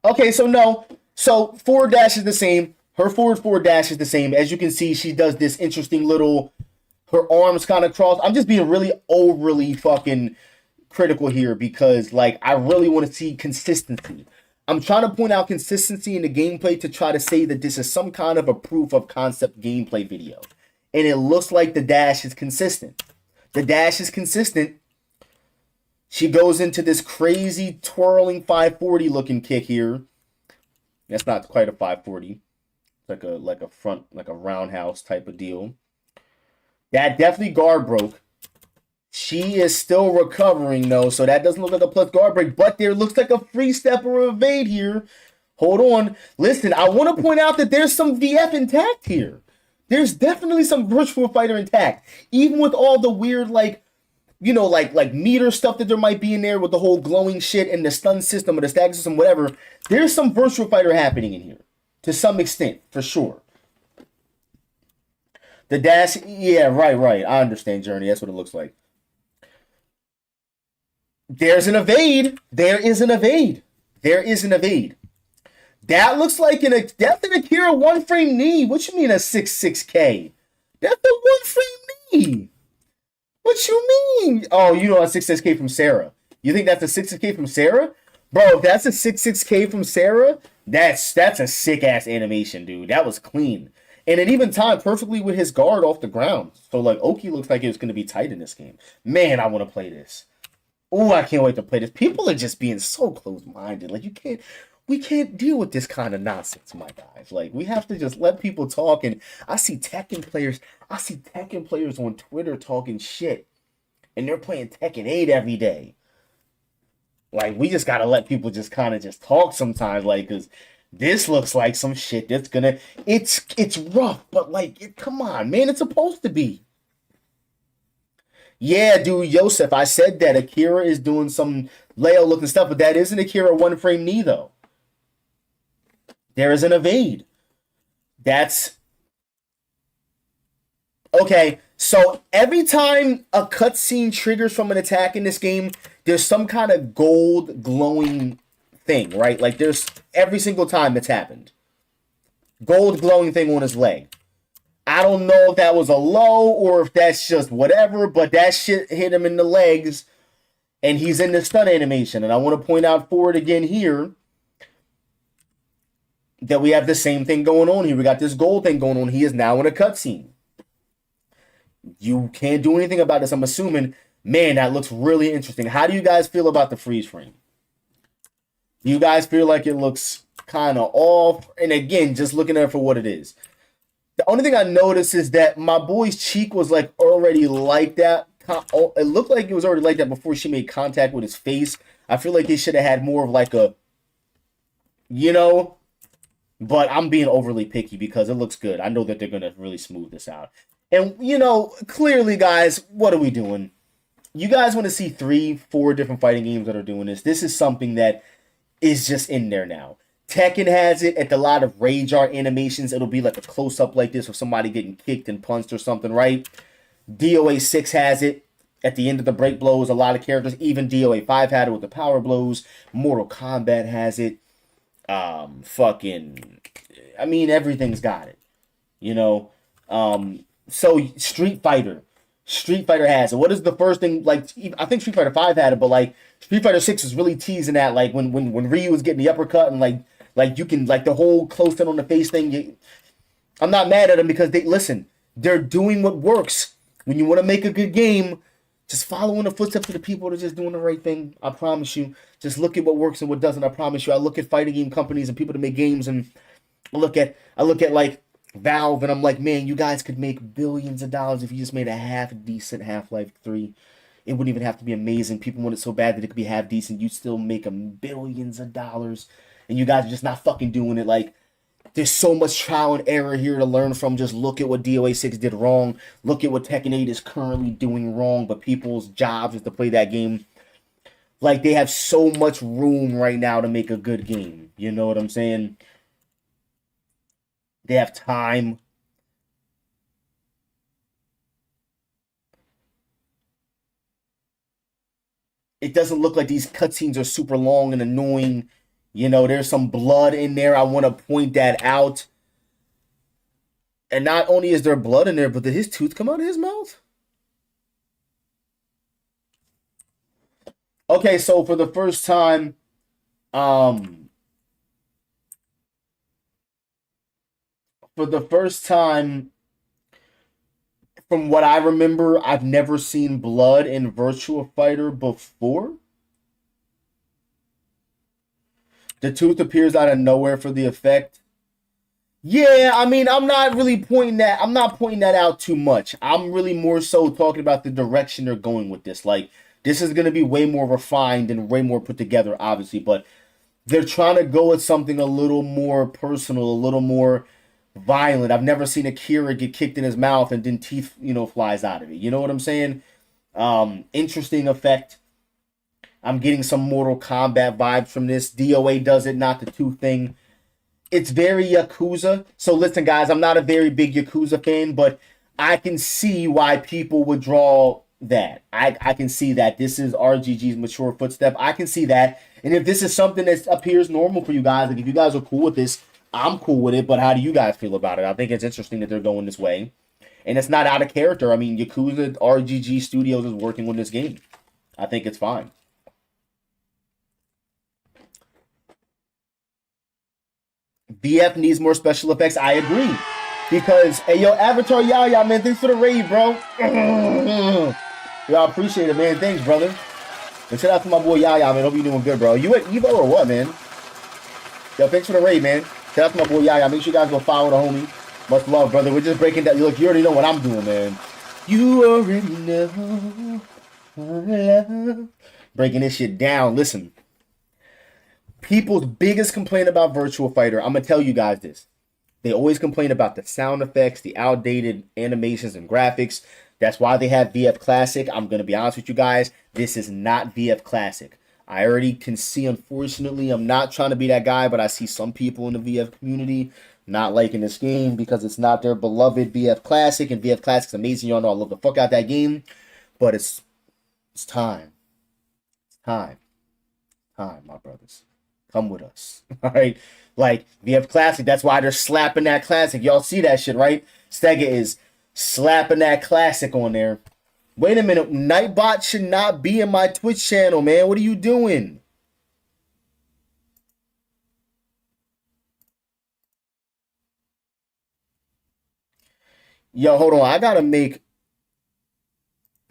Okay, so no. So forward dash is the same. Her forward 4 dash is the same. As you can see, she does this interesting little, her arms kind of crossed. I'm just being really overly fucking critical here because, like, I really want to see consistency. I'm trying to point out consistency in the gameplay to try to say that this is some kind of a proof of concept gameplay video. And it looks like the dash is consistent. The dash is consistent. She goes into this crazy twirling 540 looking kick here. That's not quite a 540. It's like a front, like a roundhouse type of deal. That definitely guard broke. She is still recovering though, so that doesn't look like a plus guard break, but there looks like a free step or evade here. Hold on. Listen, I want to point out that there's some VF intact here. There's definitely some virtual fighter intact. Even with all the weird, like, you know, like meter stuff that there might be in there with the whole glowing shit and the stun system or the stag system, whatever. There's some virtual fighter happening in here. To some extent, for sure. The dash, yeah, right. I understand, Journey. That's what it looks like. There's an evade. There is an evade. That looks like that's an Akira one-frame knee. What you mean a 6'6"K? That's a one-frame knee. What you mean? Oh, you know a 6'6"K from Sarah. You think that's a 6'6"K from Sarah? Bro, if that's a 6'6"K from Sarah, that's a sick-ass animation, dude. That was clean. And it even timed perfectly with his guard off the ground. So, like, Oki looks like it was going to be tight in this game. Man, I want to play this. Oh, I can't wait to play this. People are just being so close-minded. Like, we can't deal with this kind of nonsense, my guys. Like, we have to just let people talk. And I see Tekken players on Twitter talking shit. And they're playing Tekken 8 every day. Like, we just got to let people just kind of just talk sometimes. Like, because this looks like some shit that's gonna... It's rough, but, like, come on, man. It's supposed to be. Yeah, dude, Yosef, I said that Akira is doing some Leo looking stuff, but that isn't Akira one frame knee, though. There is an evade. That's... Okay, so every time a cutscene triggers from an attack in this game, there's some kind of gold glowing thing, right? Like, there's every single time it's happened. Gold glowing thing on his leg. I don't know if that was a low or if that's just whatever, but that shit hit him in the legs, and he's in the stun animation. And I want to point out for it again here that we have the same thing going on here. We got this gold thing going on. He is now in a cutscene. You can't do anything about this, I'm assuming. Man, that looks really interesting. How do you guys feel about the freeze frame? Do you guys feel like it looks kind of off? And again, just looking at it for what it is. The only thing I noticed is that my boy's cheek was like already like that. It looked like it was already like that before she made contact with his face. I feel like they should have had more of like a, you know, but I'm being overly picky because it looks good. I know that they're going to really smooth this out. And, you know, clearly, guys, what are we doing? You guys want to see 3-4 different fighting games that are doing this. This is something that is just in there now. Tekken has it at a lot of rage art animations. It'll be like a close-up like this of somebody getting kicked and punched or something, right? DOA 6 has it at the end of the break blows. A lot of characters, even DOA 5 had it with the power blows. Mortal Kombat has it. I mean, everything's got it. You know? So Street Fighter has it. What is the first thing? Like, I think Street Fighter 5 had it, but like Street Fighter 6 is really teasing that. Like when Ryu was getting the uppercut and like you can, like, the whole close in on the face thing. I'm not mad at them because they're doing what works. When you want to make a good game, just follow in the footsteps of the people that are just doing the right thing. I promise you. Just look at what works and what doesn't. I promise you. I look at fighting game companies and people that make games, and I look at like Valve, and I'm like, man, you guys could make billions of dollars if you just made a half-decent Half-Life 3. It wouldn't even have to be amazing. People want it so bad that it could be half-decent. You'd still make them billions of dollars. And you guys are just not fucking doing it. Like, there's so much trial and error here to learn from. Just look at what DOA 6 did wrong. Look at what Tekken 8 is currently doing wrong. But people's jobs is to play that game. Like, they have so much room right now to make a good game. You know what I'm saying? They have time. It doesn't look like these cutscenes are super long and annoying. You know, there's some blood in there. I want to point that out. And not only is there blood in there, but did his tooth come out of his mouth? Okay, so for the first time, um, for the first time, from what I remember, I've never seen blood in Virtua Fighter before. The tooth appears out of nowhere for the effect. Yeah, I mean, I'm not really pointing that. I'm not pointing that out too much. I'm really more so talking about the direction they're going with this. Like, this is going to be way more refined and way more put together, obviously. But they're trying to go with something a little more personal, a little more violent. I've never seen Akira get kicked in his mouth and then teeth, flies out of it. You know what I'm saying? Interesting effect. I'm getting some Mortal Kombat vibes from this. DOA does it, not the tooth thing. It's very Yakuza. So listen, guys, I'm not a very big Yakuza fan, but I can see why people would draw that. I can see that. This is RGG's mature footstep. I can see that. And if this is something that appears normal for you guys, like if you guys are cool with this, I'm cool with it. But how do you guys feel about it? I think it's interesting that they're going this way. And it's not out of character. I mean, Yakuza RGG Studios is working on this game. I think it's fine. VF needs more special effects. I agree. Because, hey, yo, Avatar Yaya, man, thanks for the raid, bro. Yo, I appreciate it, man. Thanks, brother. And shout out to my boy Yaya, man. Hope you're doing good, bro. You at Evo or what, man? Yo, thanks for the raid, man. Shout out to my boy Yaya. Make sure you guys go follow the homie. Much love, brother. We're just breaking down. Look, you already know what I'm doing, man. You already know. Breaking this shit down. Listen. People's biggest complaint about Virtua Fighter, I'm going to tell you guys this. They always complain about the sound effects, the outdated animations and graphics. That's why they have VF Classic. I'm going to be honest with you guys. This is not VF Classic. I already can see, unfortunately, I'm not trying to be that guy, but I see some people in the VF community not liking this game because it's not their beloved VF Classic. And VF Classic's amazing. Y'all know I love the fuck out that game. But it's time. It's time. Time, my brothers. Come with us. All right. Like, VF Classic. That's why they're slapping that classic. Y'all see that shit, right? Stega is slapping that classic on there. Wait a minute. Nightbot should not be in my Twitch channel, man. What are you doing? Yo, hold on. I gotta make...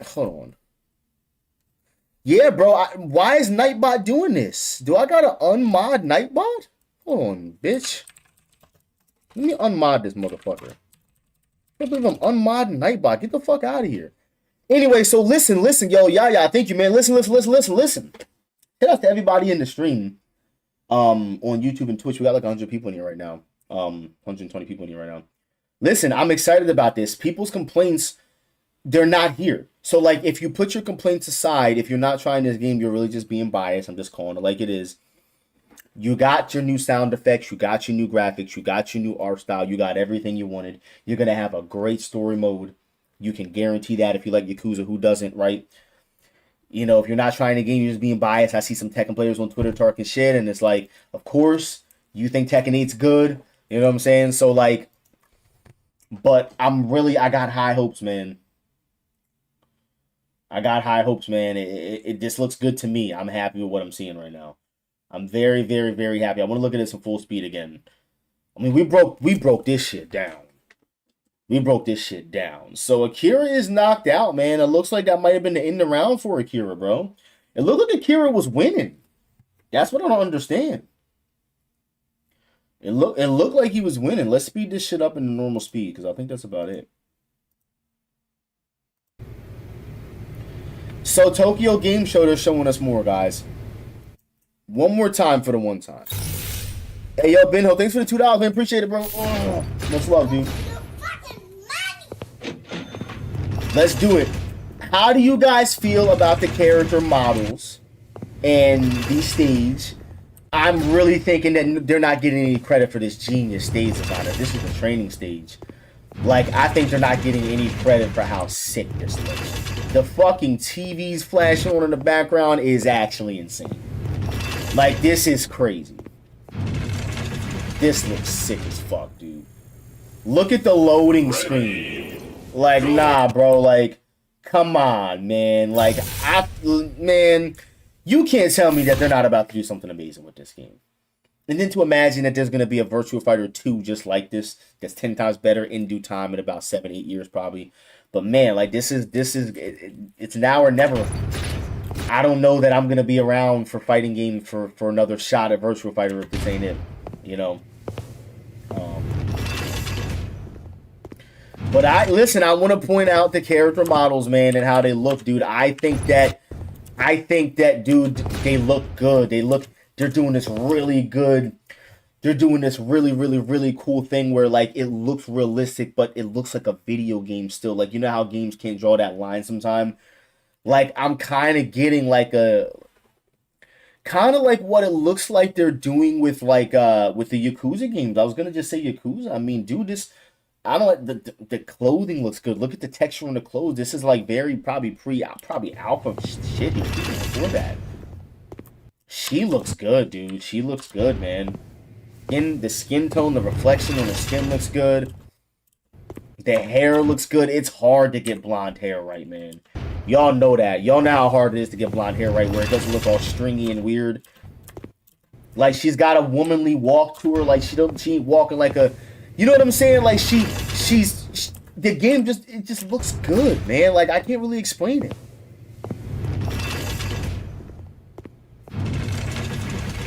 Hold on. Yeah, bro. Why is Nightbot doing this? Do I gotta unmod Nightbot? Hold on, bitch. Let me unmod this motherfucker. I can't believe I'm unmodding Nightbot. Get the fuck out of here. Anyway, so listen, yo, yeah, thank you, man. Listen. Shout out to everybody in the stream. On YouTube and Twitch. We got like 100 people in here right now. 120 people in here right now. Listen, I'm excited about this. People's complaints, they're not here. So, like, if you put your complaints aside, if you're not trying this game, you're really just being biased. I'm just calling it like it is. You got your new sound effects. You got your new graphics. You got your new art style. You got everything you wanted. You're going to have a great story mode. You can guarantee that if you like Yakuza. Who doesn't, right? You know, if you're not trying the game, you're just being biased. I see some Tekken players on Twitter talking shit, and it's like, of course, you think Tekken 8's good. You know what I'm saying? So, like, but I got high hopes, man. I got high hopes, man. It just looks good to me. I'm happy with what I'm seeing right now. I'm very, very, very happy. I want to look at this in full speed again. I mean, we broke this shit down. We broke this shit down. So Akira is knocked out, man. It looks like that might have been the end of the round for Akira, bro. It looked like Akira was winning. That's what I don't understand. It looked like he was winning. Let's speed this shit up in normal speed, because I think that's about it. So Tokyo Game Show, they're showing us more, guys. One more time for the one time. Hey, yo, Benho, thanks for the $2, man. Appreciate it, bro. Oh, much love, dude. Let's do it. How do you guys feel about the character models and the stage? I'm really thinking that they're not getting any credit for this genius stage designer. This is a training stage. Like, I think they're not getting any credit for how sick this looks. The fucking TVs flashing on in the background is actually insane. Like, this is crazy. This looks sick as fuck, dude. Look at the loading screen. Like, nah, bro. Like, come on, man. Like, man, you can't tell me that they're not about to do something amazing with this game. And then to imagine that there's going to be a Virtua Fighter 2 just like this, that's 10 times better in due time in about 7-8 years probably. But man, like it's now or never. I don't know that I'm going to be around for fighting games for another shot at Virtua Fighter if this ain't it, you know. But listen, I want to point out the character models, man, and how they look, dude. I think that, dude, they look good. They're doing this really good. They're doing this really, really, really cool thing where, like, it looks realistic, but it looks like a video game still. Like, you know how games can't draw that line sometimes? Like, I'm kind of getting, like, kind of like what it looks like they're doing with, like, with the Yakuza games. I was going to just say Yakuza. I mean, dude, I don't, the clothing looks good. Look at the texture on the clothes. This is, like, very, probably alpha shit here before that. She looks good, dude. She looks good, man. The skin tone, the reflection on the skin looks good. The hair looks good. It's hard to get blonde hair right, man. Y'all know that. Y'all know how hard it is to get blonde hair right, where it doesn't look all stringy and weird. Like, she's got a womanly walk to her. Like, she ain't walking like a, you know what I'm saying? Like, the game just looks good, man. Like, I can't really explain it.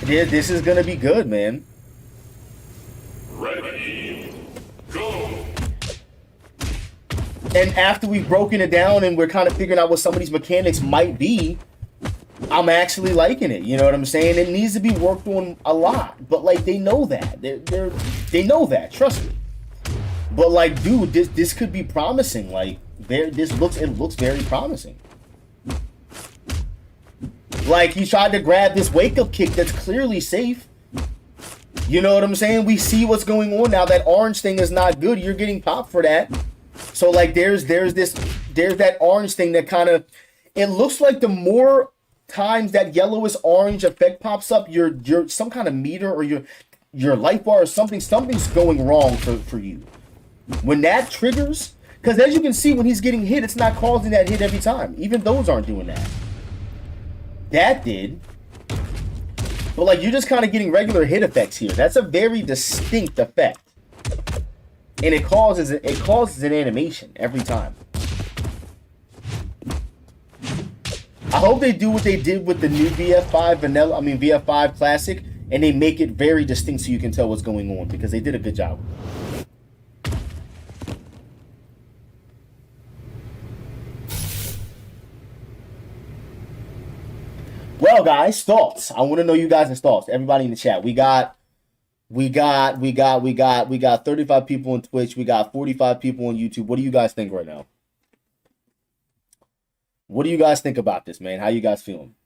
This is gonna be good, man. Ready, go. And after we've broken it down and we're kind of figuring out what some of these mechanics might be, I'm actually liking it. You know what I'm saying? It needs to be worked on a lot, but like they know that. They know that. Trust me. But like, dude, this could be promising. Like, it looks very promising. Like, he tried to grab this wake-up kick that's clearly safe. You know what I'm saying? We see what's going on now. That orange thing is not good. You're getting popped for that. So, like, there's that orange thing that kind of, it looks like the more times that yellowish orange effect pops up, you're some kind of meter or your life bar or something's going wrong for you. When that triggers, because as you can see, when he's getting hit, it's not causing that hit every time. Even those aren't doing that. That did. But like, you're just kind of getting regular hit effects here. That's a very distinct effect. And it causes an animation every time. I hope they do what they did with the new VF5 Classic, and they make it very distinct so you can tell what's going on, because they did a good job. Well, guys, thoughts. I want to know you guys' thoughts. Everybody in the chat. We got 35 people on Twitch. We got 45 people on YouTube. What do you guys think right now? What do you guys think about this, man? How you guys feeling?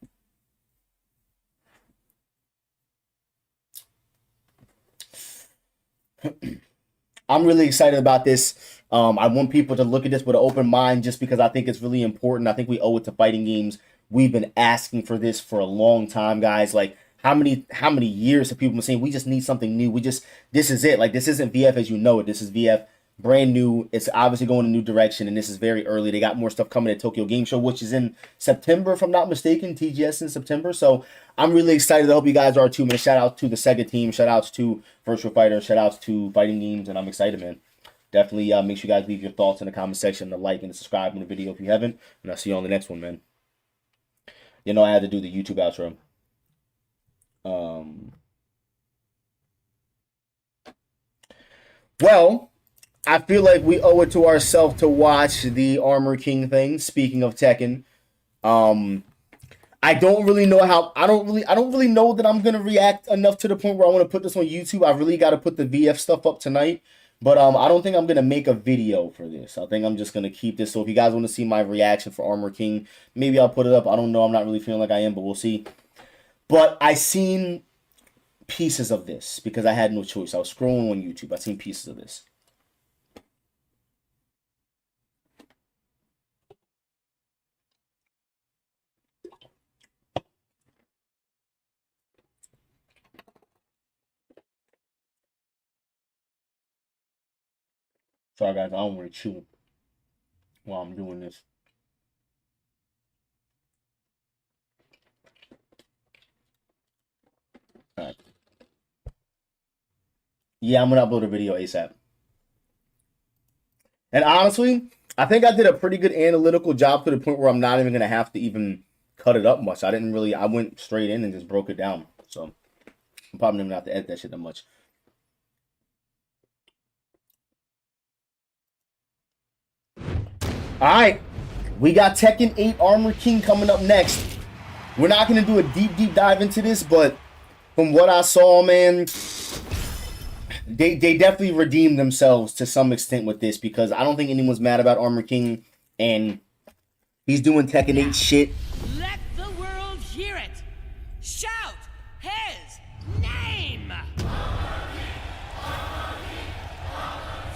I'm really excited about this. I want people to look at this with an open mind, just because I think it's really important. I think we owe it to fighting games. We've been asking for this for a long time, guys. Like, how many years have people been saying we just need something new? This is it. Like, this isn't VF as you know it. This is VF brand new. It's obviously going a new direction, and this is very early. They got more stuff coming at Tokyo Game Show, which is in September, if I'm not mistaken. TGS in September. So I'm really excited. I hope you guys are too, man. Shout out to the Sega team. Shout outs to Virtua Fighter. Shout outs to Fighting Games, and I'm excited, man. Definitely make sure you guys leave your thoughts in the comment section, the like and the subscribe in the video if you haven't, and I'll see you on the next one, man. You know I had to do the YouTube outro. Well, I feel like we owe it to ourselves to watch the Armor King thing. Speaking of Tekken, I don't really know how. I don't really know that I'm gonna react enough to the point where I want to put this on YouTube. I really got to put the VF stuff up tonight. But I don't think I'm going to make a video for this. I think I'm just going to keep this. So if you guys want to see my reaction for Armor King, maybe I'll put it up. I don't know. I'm not really feeling like I am, but we'll see. But I seen pieces of this because I had no choice. I was scrolling on YouTube. I seen pieces of this. Sorry guys, I don't want to chew while I'm doing this. All right. Yeah, I'm gonna upload a video ASAP. And honestly, I think I did a pretty good analytical job to the point where I'm not even gonna have to even cut it up much. I went straight in and just broke it down. So I'm probably not gonna have to edit that shit that much. Alright. We got Tekken 8 Armor King coming up next. We're not gonna do a deep dive into this, but from what I saw, man, they definitely redeemed themselves to some extent with this, because I don't think anyone's mad about Armor King, and he's doing Tekken 8 shit. Let the world hear it. Shout his name.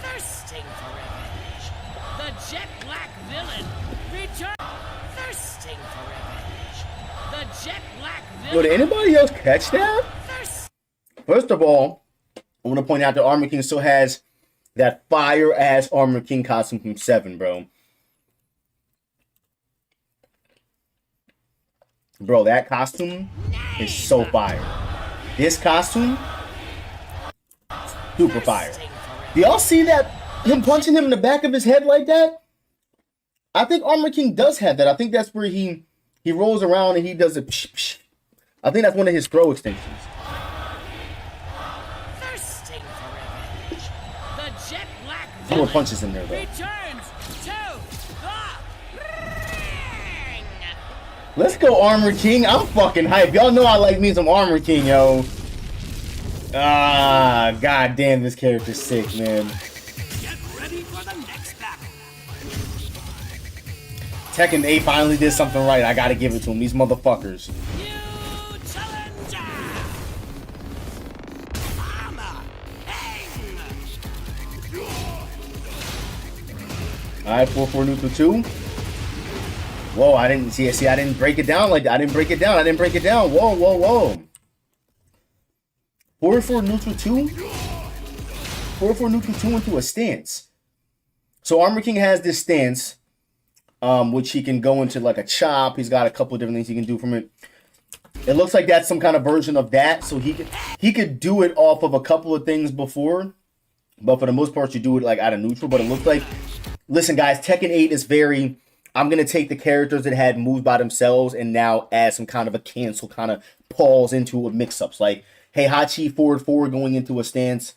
Thirsting for revenge. The jet black villain return. Thirsting for revenge. The jet black villain. Yo, did anybody else catch that? First of all, I want to point out that Armor King still has that fire-ass Armor King costume from 7, bro. Bro, that costume is so fire. This costume, super fire. Do y'all see that? Him punching him in the back of his head like that? I think Armor King does have that. I think that's where he rolls around and he does a psh, psh. I think that's one of his throw extensions. More punches in there, though. Let's go, Armor King. I'm fucking hype. Y'all know I like me some Armor King, yo. Ah, god damn, this character's sick, man. Get ready for the next battle. Tekken 8 finally did something right. I gotta give it to him. These motherfuckers. New challenger. Alright, 4-4 neutral 2. Whoa, I didn't see. I didn't break it down like that. I didn't break it down. Whoa. 4-4 neutral 2. 4-4 neutral 2 into a stance. So Armor King has this stance, which he can go into like a chop. He's got a couple of different things he can do from it. It looks like that's some kind of version of that. So he could do it off of a couple of things before, but for the most part, you do it like out of neutral. But it looks like, listen, guys, Tekken 8 is very. I'm going to take the characters that had moved by themselves and now add some kind of a cancel, kind of pause into a mix-ups. Like, hey, Hachi forward going into a stance.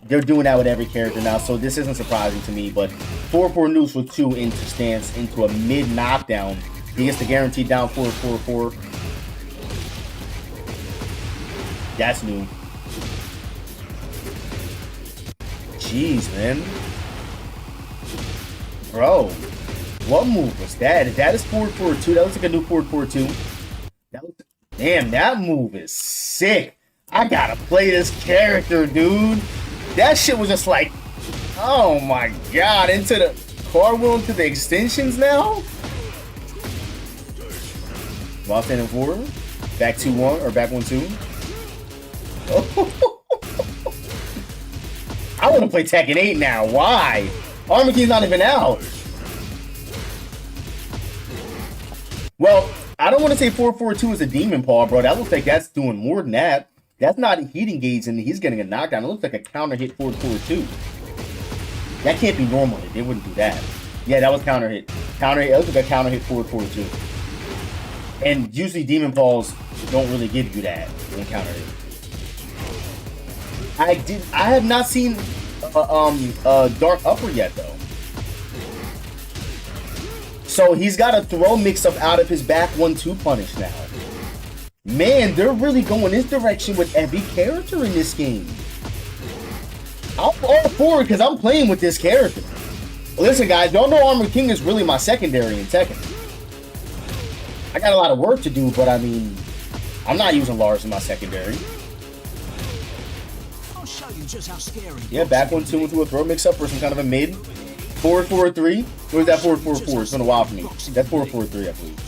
They're doing that with every character now, so this isn't surprising to me. But 4-4 neutral 2 into stance, into a mid-knockdown. He gets the guaranteed down 4-4-4. That's new. Jeez, man. Bro. What move was that? That is 4-4-2. That looks like a new 4-4-2. Damn, that move is sick. I gotta play this character, dude. That shit was just like, oh my god, into the car wheel, into the extensions now? While standing forward. Back 2-1, or back 1-2. I wanna play Tekken 8 now. Why? Armor King's not even out. Well, I don't want to say 4-4-2 is a demon paw, bro. That looks like that's doing more than that. That's not heating gauge and he's getting a knockdown. It looks like a counter hit 4-4-2. That can't be normal. They wouldn't do that. Yeah, that was counter hit. Counter hit. It looks like a counter hit 4-4-2. And usually demon paws don't really give you that in counter hit. I have not seen dark upper yet though. So he's got a throw mix-up out of his back 1-2 punish now. Man, they're really going this direction with every character in this game. I'm all for it because I'm playing with this character. Listen, guys, y'all know Armor King is really my secondary in Tekken. I got a lot of work to do, but I mean, I'm not using Lars in my secondary. I'll show you just how scary. Yeah, back 1-2 into a throw mix-up or some kind of a mid. 4-4-3? Or is that 4-4-4? It's been a while for me. That's 4-4-3, I believe.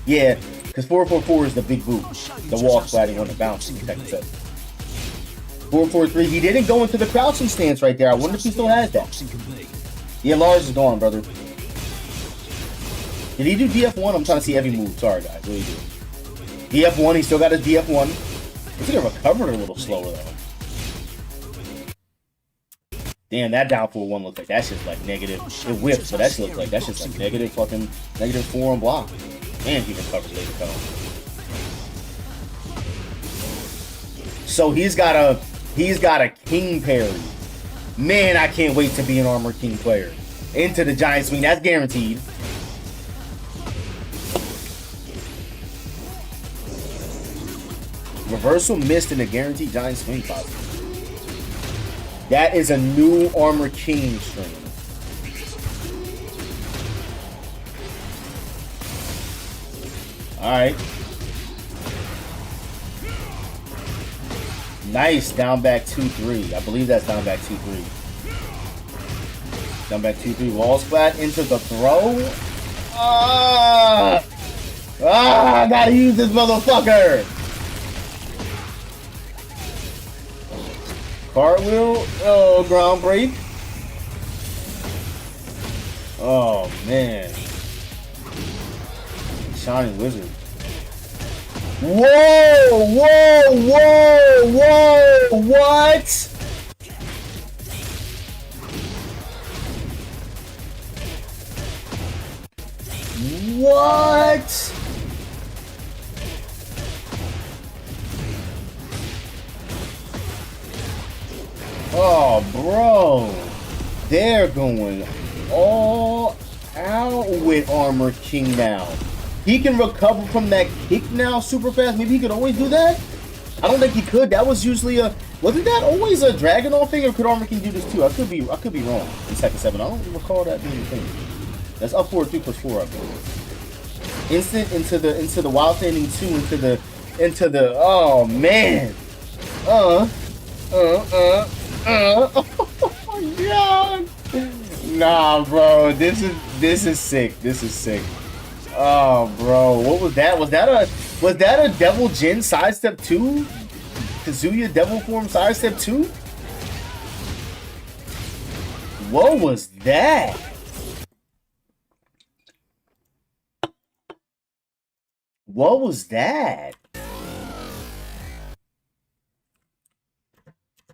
Yeah, because 4-4-4 is the big boot. The wall sliding on the bounce in Tekken 7. 4-4-3. He didn't go into the crouching stance right there. I wonder if he still has that. Yeah, Lars is gone, brother. Did he do DF1? I'm trying to see every move. Sorry, guys. What do you do? DF1. He still got his DF1. He's gonna recover a little slower, though. Damn, that down 4-1 looks like that's just like negative. It whips, but that shit looks like that's just like negative fucking -4 on block. And he recovers later, though. So he's got a king parry. Man, I can't wait to be an Armor King player. Into the giant swing, that's guaranteed. Reversal missed in a guaranteed giant swing possible. That is a new Armor King string. Alright. Nice, down back 2-3. I believe that's down back 2-3. Down back 2-3. Wall splat into the throw. I gotta use this motherfucker. Cartwheel. Oh, ground break. Oh, man. Shining Wizard. Whoa! Whoa! Whoa! Whoa! What? What? Oh, bro. They're going all out with Armor King now. He can recover from that kick now super fast. Maybe he could always do that? I don't think he could. That was usually a... Wasn't that always a Dragonall thing, or could Armor King do this too? I could be wrong in Tekken 7. I don't recall that being a thing. That's up forward 3+4, I believe. Instant into the wild standing 2 into the oh man. Oh my god. Nah, bro. This is sick. This is sick. Oh, bro. What was that? Was that a Devil Jin sidestep 2? Kazuya Devil Form sidestep 2? What was that? What was that?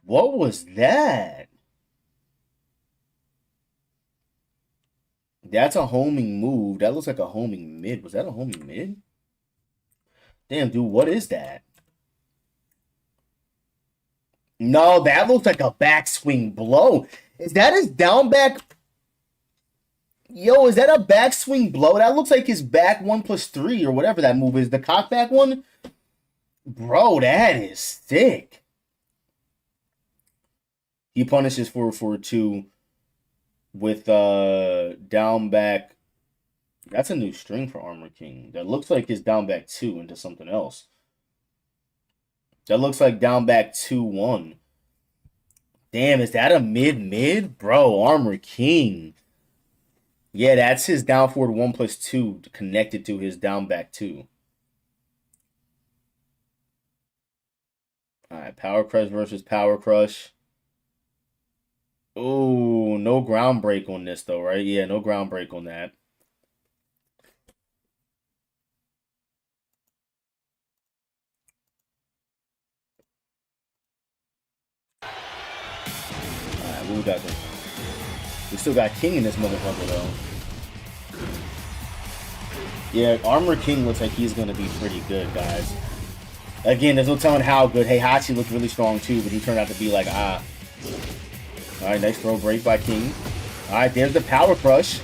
What was that? That's a homing move. That looks like a homing mid. Was that a homing mid? Damn, dude, what is that? No, that looks like a backswing blow. Is that his down back? Yo, is that a backswing blow? That looks like his back 1+3 or whatever that move is. The cock back one? Bro, that is sick. He punishes 4-4-2 with down back. That's a new string for Armor King. That looks like his down back 2 into something else. That looks like down back 2-1. Damn, is that a mid? Bro, Armor King. Yeah, that's his down forward 1+2 connected to his down back 2. Alright, Power Crush versus Power Crush. Oh, no ground break on this though, right? Yeah, no ground break on that. Alright, what we got there? We still got King in this motherfucker though. Yeah, Armor King looks like he's gonna be pretty good, guys. Again, there's no telling how good. Heihachi looked really strong too, but he turned out to be like, ah. Alright, nice throw break by King. Alright, there's the Power Crush.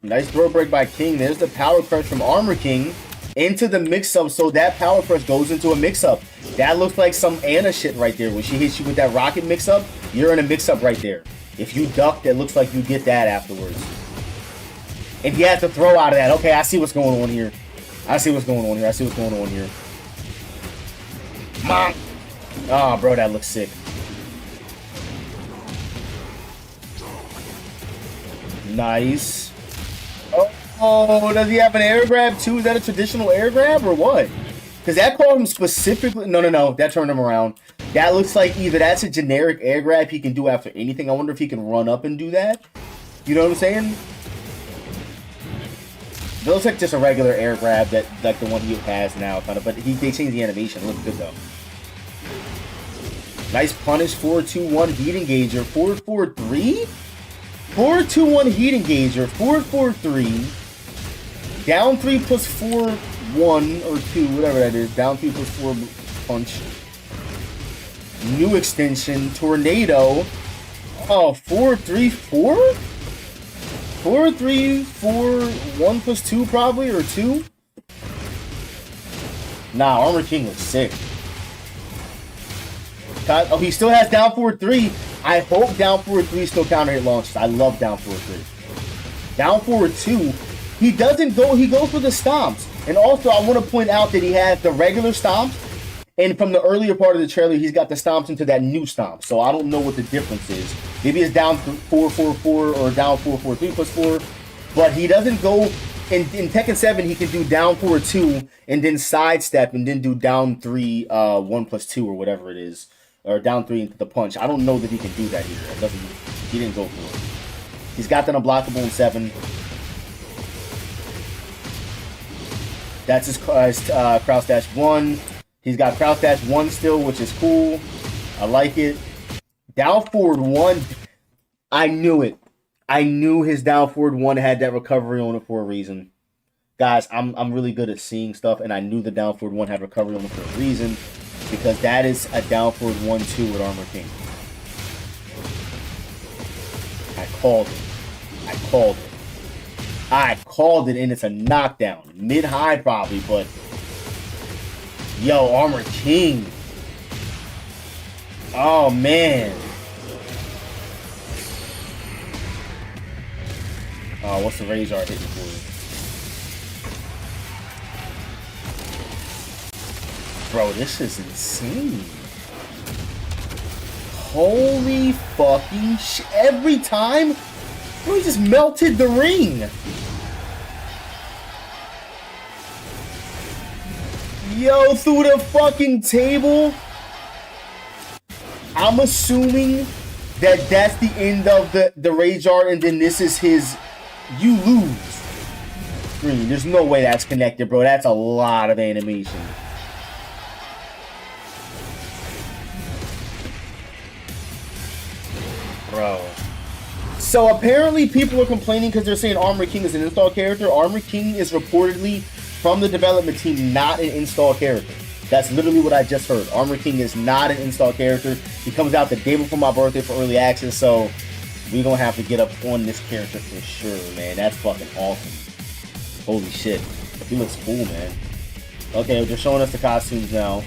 Nice throw break by King. There's the Power Crush from Armor King into the mix-up, so that Power Crush goes into a mix-up. That looks like some Anna shit right there. When she hits you with that rocket mix-up, you're in a mix-up right there. If you duck, it looks like you get that afterwards. And you have to throw out of that. Okay, I see what's going on here. I see what's going on here. I see what's going on here. Mom. Oh, bro, that looks sick. Nice. Oh, does he have an air grab too? Is that a traditional air grab or what? Because that called him specifically. No. That turned him around. That looks like either that's a generic air grab he can do after anything. I wonder if he can run up and do that. You know what I'm saying? It looks like just a regular air grab that like the one he has now, kind of. But they changed the animation. It looks good though. Nice punish. 4-2-1 heat engager. 4-4-3. 4-2-1 heat engager. 4-4-3. Down 3 plus 4, 1 or 2, whatever that is. Down 3 plus 4 punch. New extension. Tornado. Oh, 4-3-4? 4-3-4, 1 plus 2 probably, or 2? Nah, Armor King looks sick. Oh, he still has down 4-3. I hope down 4-3 still counter hit launches. I love down 4-3. Down 4-2. He doesn't go, he goes for the stomps. And also, I want to point out that he has the regular stomps. And from the earlier part of the trailer, he's got the stomps into that new stomp. So I don't know what the difference is. Maybe it's down 4-4-4 or down 4-4-3 plus 4. But he doesn't go... In Tekken 7, he can do down 4-2 and then sidestep and then do down 3, 1 plus 2 or whatever it is. Or down 3 into the punch. I don't know that he can do that here. It doesn't... He didn't go for it. He's got that unblockable in 7. That's his Crouch Dash 1. He's got Crouch Dash 1 still, which is cool. I like it. Down forward 1. I knew it. I knew his down forward 1 had that recovery on it for a reason. Guys, I'm really good at seeing stuff, and I knew the down forward 1 had recovery on it for a reason. Because that is a down forward 1-2 with Armor King. I called it. I called it, and it's a knockdown. Mid-high probably, but... Yo, Armor King. Oh, man. Oh, what's the Rage Art hitting for you? Bro, this is insane. Holy fucking shit. Every time, bro, he just melted the ring. Yo, through the fucking table. I'm assuming that that's the end of the Rage Art, and then this is his you lose screen. There's no way that's connected, bro. That's a lot of animation. Bro. So apparently people are complaining because they're saying Armor King is an install character. Armor King is reportedly from the development team, not an install character. That's literally what I just heard. Armor King is not an install character. He comes out the day before my birthday for early access, so we're gonna have to get up on this character for sure, man. That's fucking awesome. Holy shit. He looks cool, man. Okay, they're showing us the costumes now.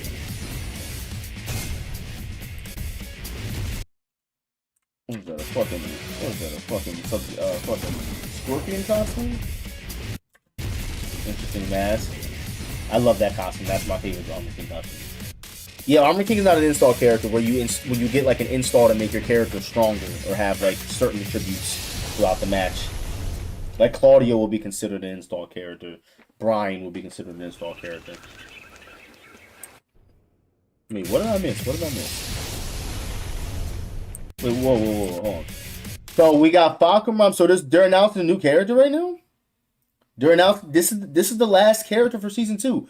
What is that, a fucking scorpion costume? Interesting mask. I love that costume. That's my favorite Armor King costume. Yeah, Armor King is not an install character where you get like an install to make your character stronger or have like certain attributes throughout the match. Like Claudio will be considered an install character. Brian will be considered an install character. Wait, what did I miss? Wait, whoa, hold on. So we got Falcon. So they're announcing a new character right now? They're announcing this is the last character for season 2.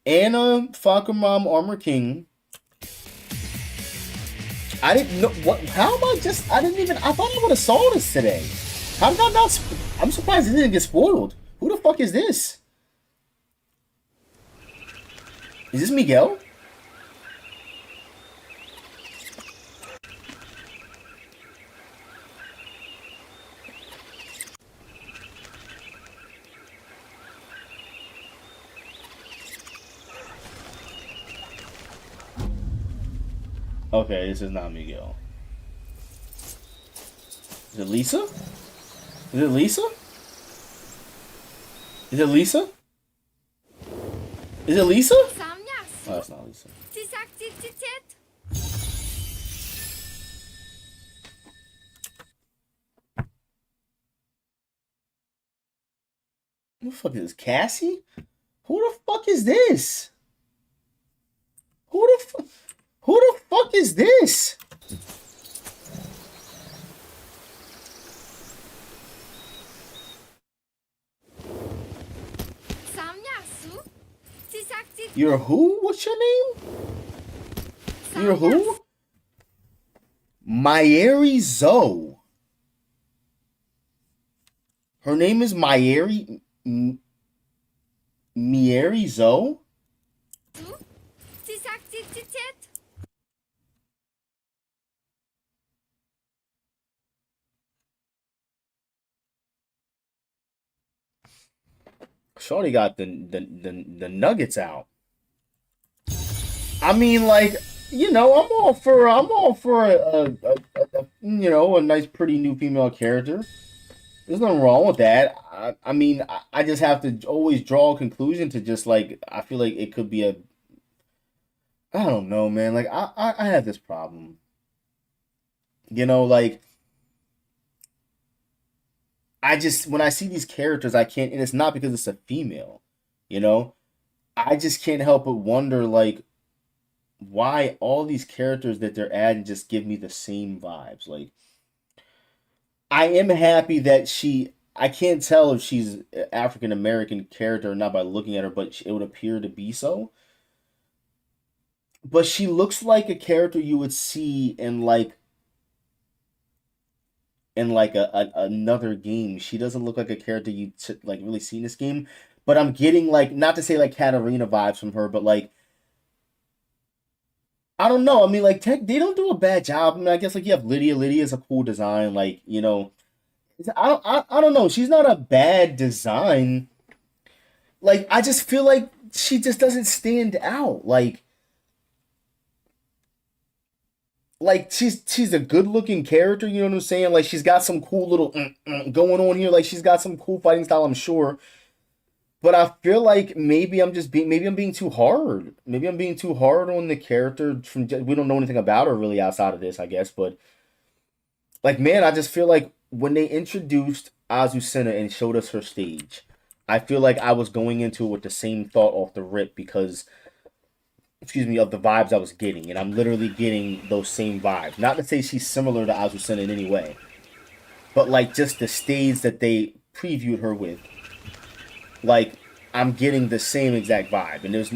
Anna, Falcon Armor King. I didn't know what. How am I just? I thought I would have saw this today. How did I not? I'm surprised it didn't get spoiled. Who the fuck is this? Is this Miguel? Okay, this is not Miguel. Is it Lisa? Is it Lisa? Is it Lisa? Is it Lisa? Oh, that's not Lisa. Who the fuck is this? Cassie? Who the fuck is this? Who the fuck is this? You're who? What's your name? You're who? EmeryReigns. Her name is EmeryReigns. Shorty got the nuggets out. I mean, like, you know, I'm all for a you know, a nice, pretty new female character. There's nothing wrong with that. I mean, I just have to always draw a conclusion to just like I feel like it could be a. I don't know, man. Like I have this problem. You know, like I just when I see these characters, I can't, and it's not because it's a female. You know, I just can't help but wonder, like, why all these characters that they're adding just give me the same vibes. Like, I am happy that I can't tell if she's an African American character or not by looking at her, but it would appear to be so. But she looks like a character you would see in another game. She doesn't look like a character you like really see in this game. But I'm getting, like, not to say like Katarina vibes from her, but like I don't know. I mean, like, they don't do a bad job. I mean, I guess like you have Lydia. Lydia's a cool design. Like, you know, I don't know. She's not a bad design. Like, I just feel like she just doesn't stand out. Like she's a good looking character. You know what I'm saying? Like, she's got some cool little going on here. Like, she's got some cool fighting style, I'm sure. But I feel like maybe I'm being too hard. Maybe I'm being too hard on the character. We don't know anything about her really outside of this, I guess. But like, man, I just feel like when they introduced Azucena and showed us her stage, I feel like I was going into it with the same thought off the rip because, excuse me, of the vibes I was getting, and I'm literally getting those same vibes. Not to say she's similar to Azucena in any way, but like just the stage that they previewed her with. Like, I'm getting the same exact vibe, and there's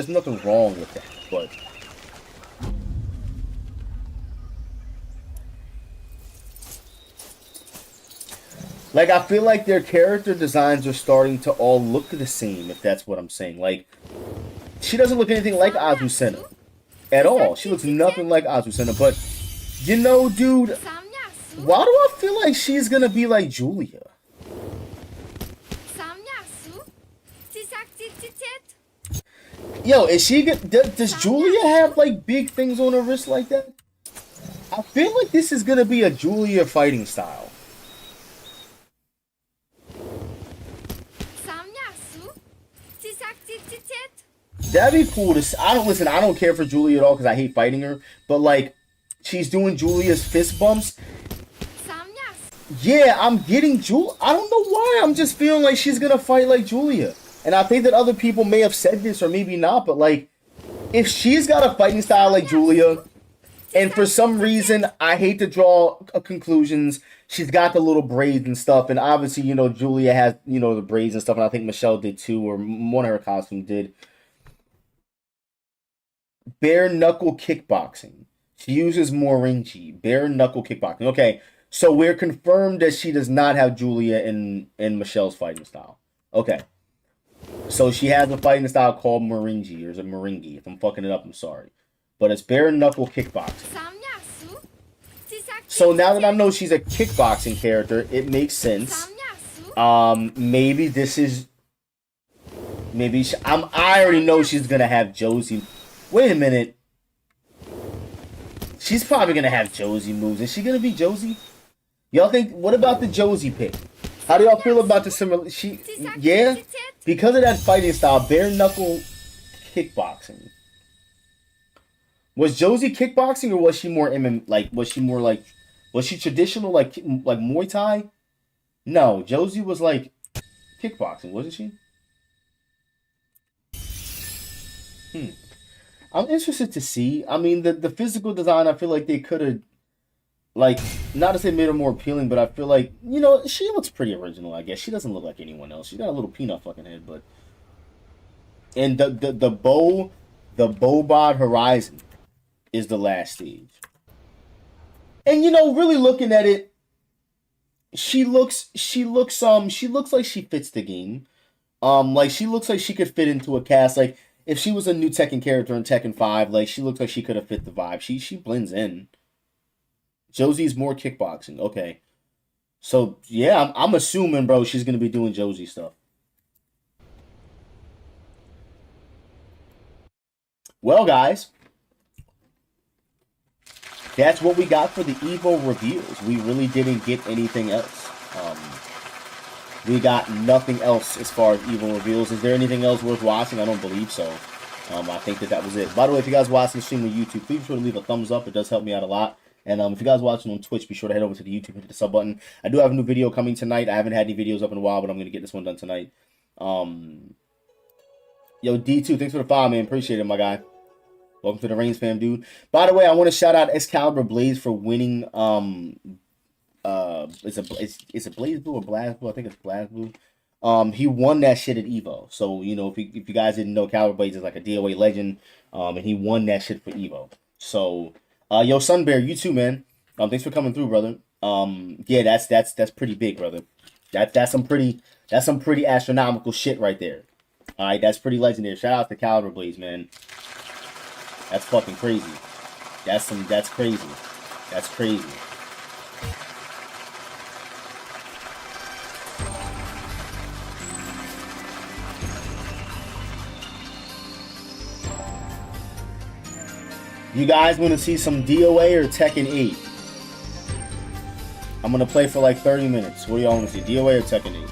nothing wrong with that. But like, I feel like their character designs are starting to all look the same, if that's what I'm saying. Like, she doesn't look anything like Azucena at all. She looks nothing like Azucena. But you know, dude, why do I feel like she's gonna be like Julia? Yo, is she does Julia have like big things on her wrist like that? I feel like this is gonna be a Julia fighting style. That'd be cool to see. I don't care for Julia at all because I hate fighting her. But like, she's doing Julia's fist bumps. Yeah, I'm getting Julia. I don't know why. I'm just feeling like she's gonna fight like Julia. And I think that other people may have said this or maybe not, but like, if she's got a fighting style like Julia, and for some reason, I hate to draw conclusions, she's got the little braids and stuff, and obviously, you know, Julia has, you know, the braids and stuff, and I think Michelle did too, or one of her costumes did. Bare knuckle kickboxing. She uses Morinchi. Bare knuckle kickboxing. Okay, so we're confirmed that she does not have Julia in Michelle's fighting style. Okay. So she has a fighting style called Moringi, or is it Moringi? If I'm fucking it up, I'm sorry. But it's bare knuckle kickboxing. So now that I know she's a kickboxing character, it makes sense. Maybe this is... I already know she's gonna have Josie. Wait a minute. She's probably gonna have Josie moves. Is she gonna be Josie? Y'all think... What about the Josie pick? How do y'all feel about the similar... Yeah? Because of that fighting style, bare knuckle kickboxing. Was Josie kickboxing, or was she more was she traditional like Muay Thai? No, Josie was like kickboxing, wasn't she? I'm interested to see. I mean, the physical design, I feel like they could have, like, not to say made her more appealing, but I feel like, you know, she looks pretty original, I guess. She doesn't look like anyone else. She's got a little peanut fucking head, but... And the Bobod Horizon is the last stage. And, you know, really looking at it, she looks like she fits the game. Like, she looks like she could fit into a cast, like... If she was a new Tekken character in Tekken 5, like, she looks like she could have fit the vibe. She blends in. Josie's more kickboxing. Okay. So, yeah, I'm assuming, bro, she's going to be doing Josie stuff. Well, guys, that's what we got for the Evo reveals. We really didn't get anything else. We got nothing else as far as Evo reveals. Is there anything else worth watching? I don't believe so. I think that was it. By the way, if you guys watching the stream on YouTube, please be sure to leave a thumbs up. It does help me out a lot. And if you guys watching on Twitch, be sure to head over to the YouTube and hit the sub button. I do have a new video coming tonight. I haven't had any videos up in a while, but I'm going to get this one done tonight. Yo, D2, thanks for the follow, man. Appreciate it, my guy. Welcome to the Reigns fam, dude. By the way, I want to shout out Excalibur Blaze for winning it's a Blaze Blue or Blast Blue? I think it's Blast Blue. He won that shit at Evo. So, you know, if you guys didn't know, Caliber Blaze is like a DOA legend. And he won that shit for Evo. So, yo, Sunbear, you too, man. Thanks for coming through, brother. Yeah, that's pretty big, brother. That's some pretty astronomical shit right there. All right, that's pretty legendary. Shout out to Caliber Blaze, man. That's fucking crazy. That's crazy. That's crazy. You guys want to see some DOA or Tekken 8? I'm going to play for like 30 minutes. What do y'all want to see? DOA or Tekken 8?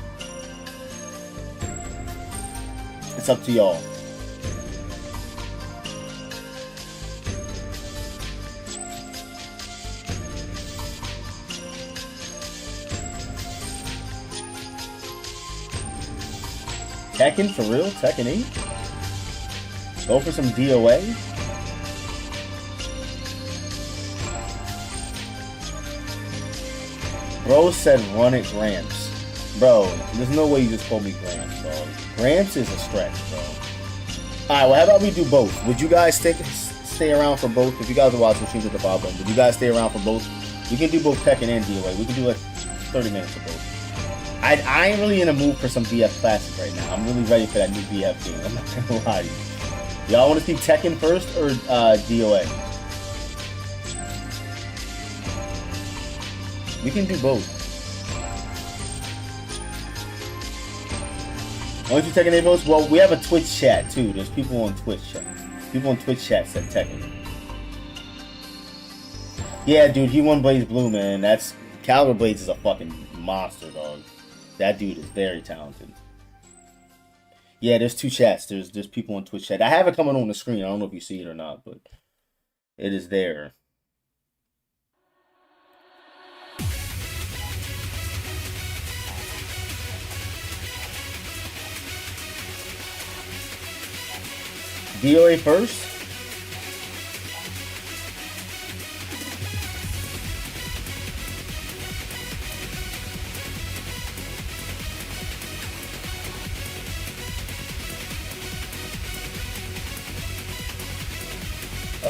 It's up to y'all. Tekken for real? Tekken 8? Go for some DOA? Bro said run it Gramps. Bro, there's no way you just call me Gramps, bro. Gramps is a stretch, bro. Alright, well, how about we do both? Would you guys stay around for both? If you guys are watching streams at the bottom, would you guys stay around for both? We can do both Tekken and DOA. We can do like 30 minutes of both. I ain't really in a mood for some BF Classic right now. I'm really ready for that new BF game. I'm not gonna lie to you. Y'all want to see Tekken first or DOA? We can do both. Only two Tekken 8 votes? Well, we have a Twitch chat too. There's people on Twitch chat. People on Twitch chat said Tekken. Yeah, dude, he won Blaze Blue, man. That's Caliber Blaze is a fucking monster, dog. That dude is very talented. Yeah, there's two chats. There's people on Twitch chat. I have it coming on the screen. I don't know if you see it or not, but it is there. DOA first?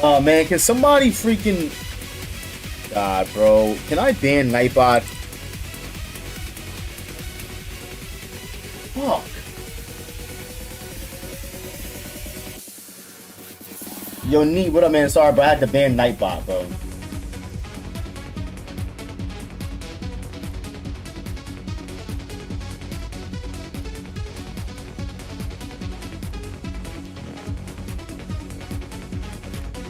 Oh man, can somebody freaking... God, bro. Can I ban Nightbot? Fuck. Yo, Neat, what up, man? Sorry, but I had to ban Nightbot, bro.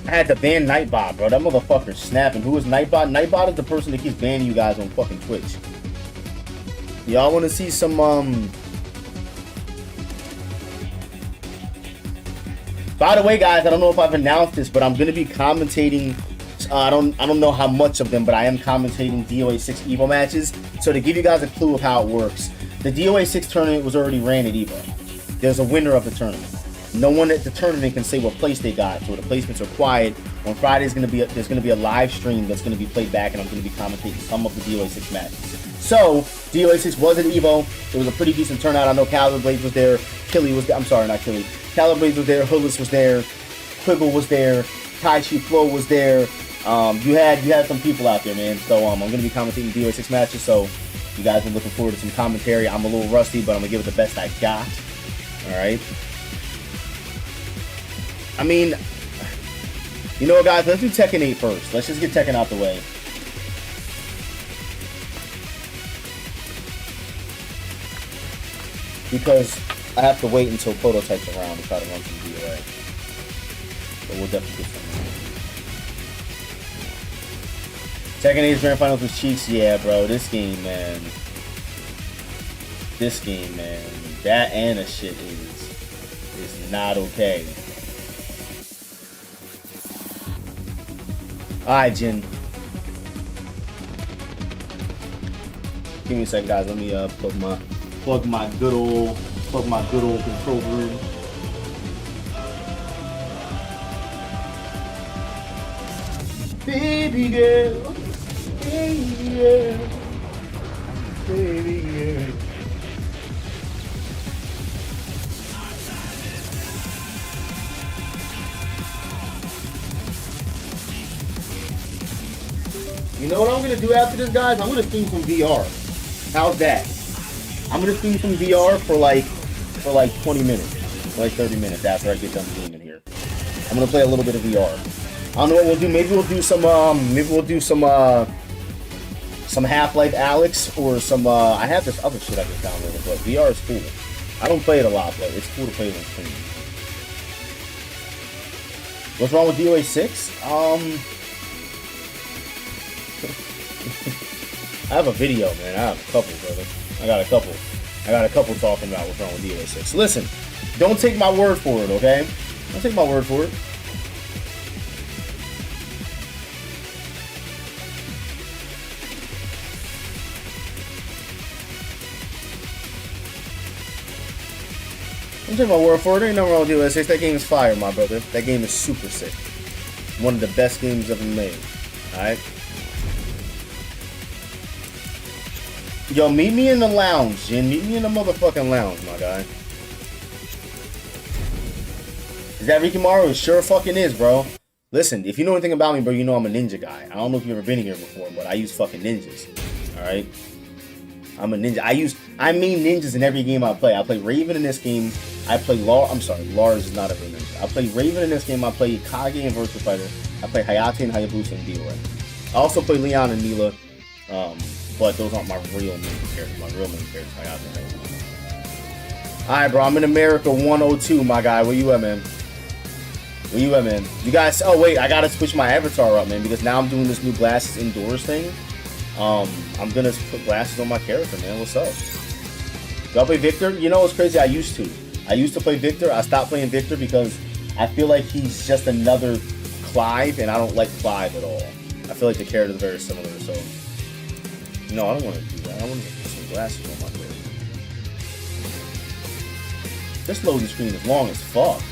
I had to ban Nightbot, bro. That motherfucker's snapping. Who is Nightbot? Nightbot is the person that keeps banning you guys on fucking Twitch. Y'all want to see some, By the way, guys, I don't know if I've announced this, but I'm going to be commentating, I don't know how much of them, but I am commentating DOA 6 EVO matches. So to give you guys a clue of how it works, the DOA 6 tournament was already ran at EVO. There's a winner of the tournament. No one at the tournament can say what place they got, so the placements are quiet. On Friday there's gonna be a live stream that's gonna be played back, and I'm gonna be commentating some of the DOA 6 matches. So DOA 6 was at Evo. It was a pretty decent turnout. I know Caliber Blades was there. Killy was there. I'm sorry, not Killy. Caliber Blades was there. Hoodless was there. Quibble was there. Tai Chi Flow was there. You had some people out there, man. So I'm gonna be commentating DOA 6 matches. So you guys been looking forward to some commentary. I'm a little rusty, but I'm gonna give it the best I got. All right. I mean, you know what, guys? Let's do Tekken 8 first. Let's just get Tekken out the way. Because I have to wait until Prototype's around to try to run some DOA. But we'll definitely get some. Tekken 8's Grand Finals with Cheeks. Yeah, bro. This game, man. That Anna shit is not okay. Alright, Jin. Give me a second, guys. Let me plug my good old controller in. Baby girl, baby girl, baby girl. You know what I'm gonna do after this, guys? I'm gonna stream some VR. How's that? I'm gonna stream some VR for like 20 minutes, like 30 minutes after I get done gaming here. I'm gonna play a little bit of VR. I don't know what we'll do. Maybe we'll do some Half-Life Alyx or some. I have this other shit I can download, but VR is cool. I don't play it a lot, but it's cool to play it on stream. What's wrong with DOA 6? I have a video, man. I have a couple, brother. I got a couple talking about what's wrong with DOA 6. Listen, don't take my word for it, okay? Don't take my word for it. Don't take my word for it. There ain't nothing wrong with DOA 6. That game is fire, my brother. That game is super sick. One of the best games ever made. Alright? Yo, meet me in the lounge, Jin. Meet me in the motherfucking lounge, my guy. Is that Rikimaru? It sure fucking is, bro. Listen, if you know anything about me, bro, you know I'm a ninja guy. I don't know if you've ever been here before, but I use fucking ninjas. Alright? I'm a ninja. I mean ninjas in every game I play. I play Raven in this game. I play Lars is not a real ninja. I play Raven in this game. I play Kage and Virtua Fighter. I play Hayate and Hayabusa and DOA. I also play Leon and Mila. But those aren't my real main characters. My real main characters, Hayate and Hayabusa. Alright, bro. I'm in America 102, my guy. Where you at, man? Where you at, man? You guys... Oh, wait. I gotta switch my avatar up, man. Because now I'm doing this new glasses indoors thing. I'm gonna put glasses on my character, man. What's up? Do I play Victor? You know what's crazy? I used to play Victor. I stopped playing Victor because I feel like he's just another Clive, and I don't like Clive at all. I feel like the characters are very similar, so... No, I don't want to do that. I want to put some glasses on my character. This loading screen is long as fuck.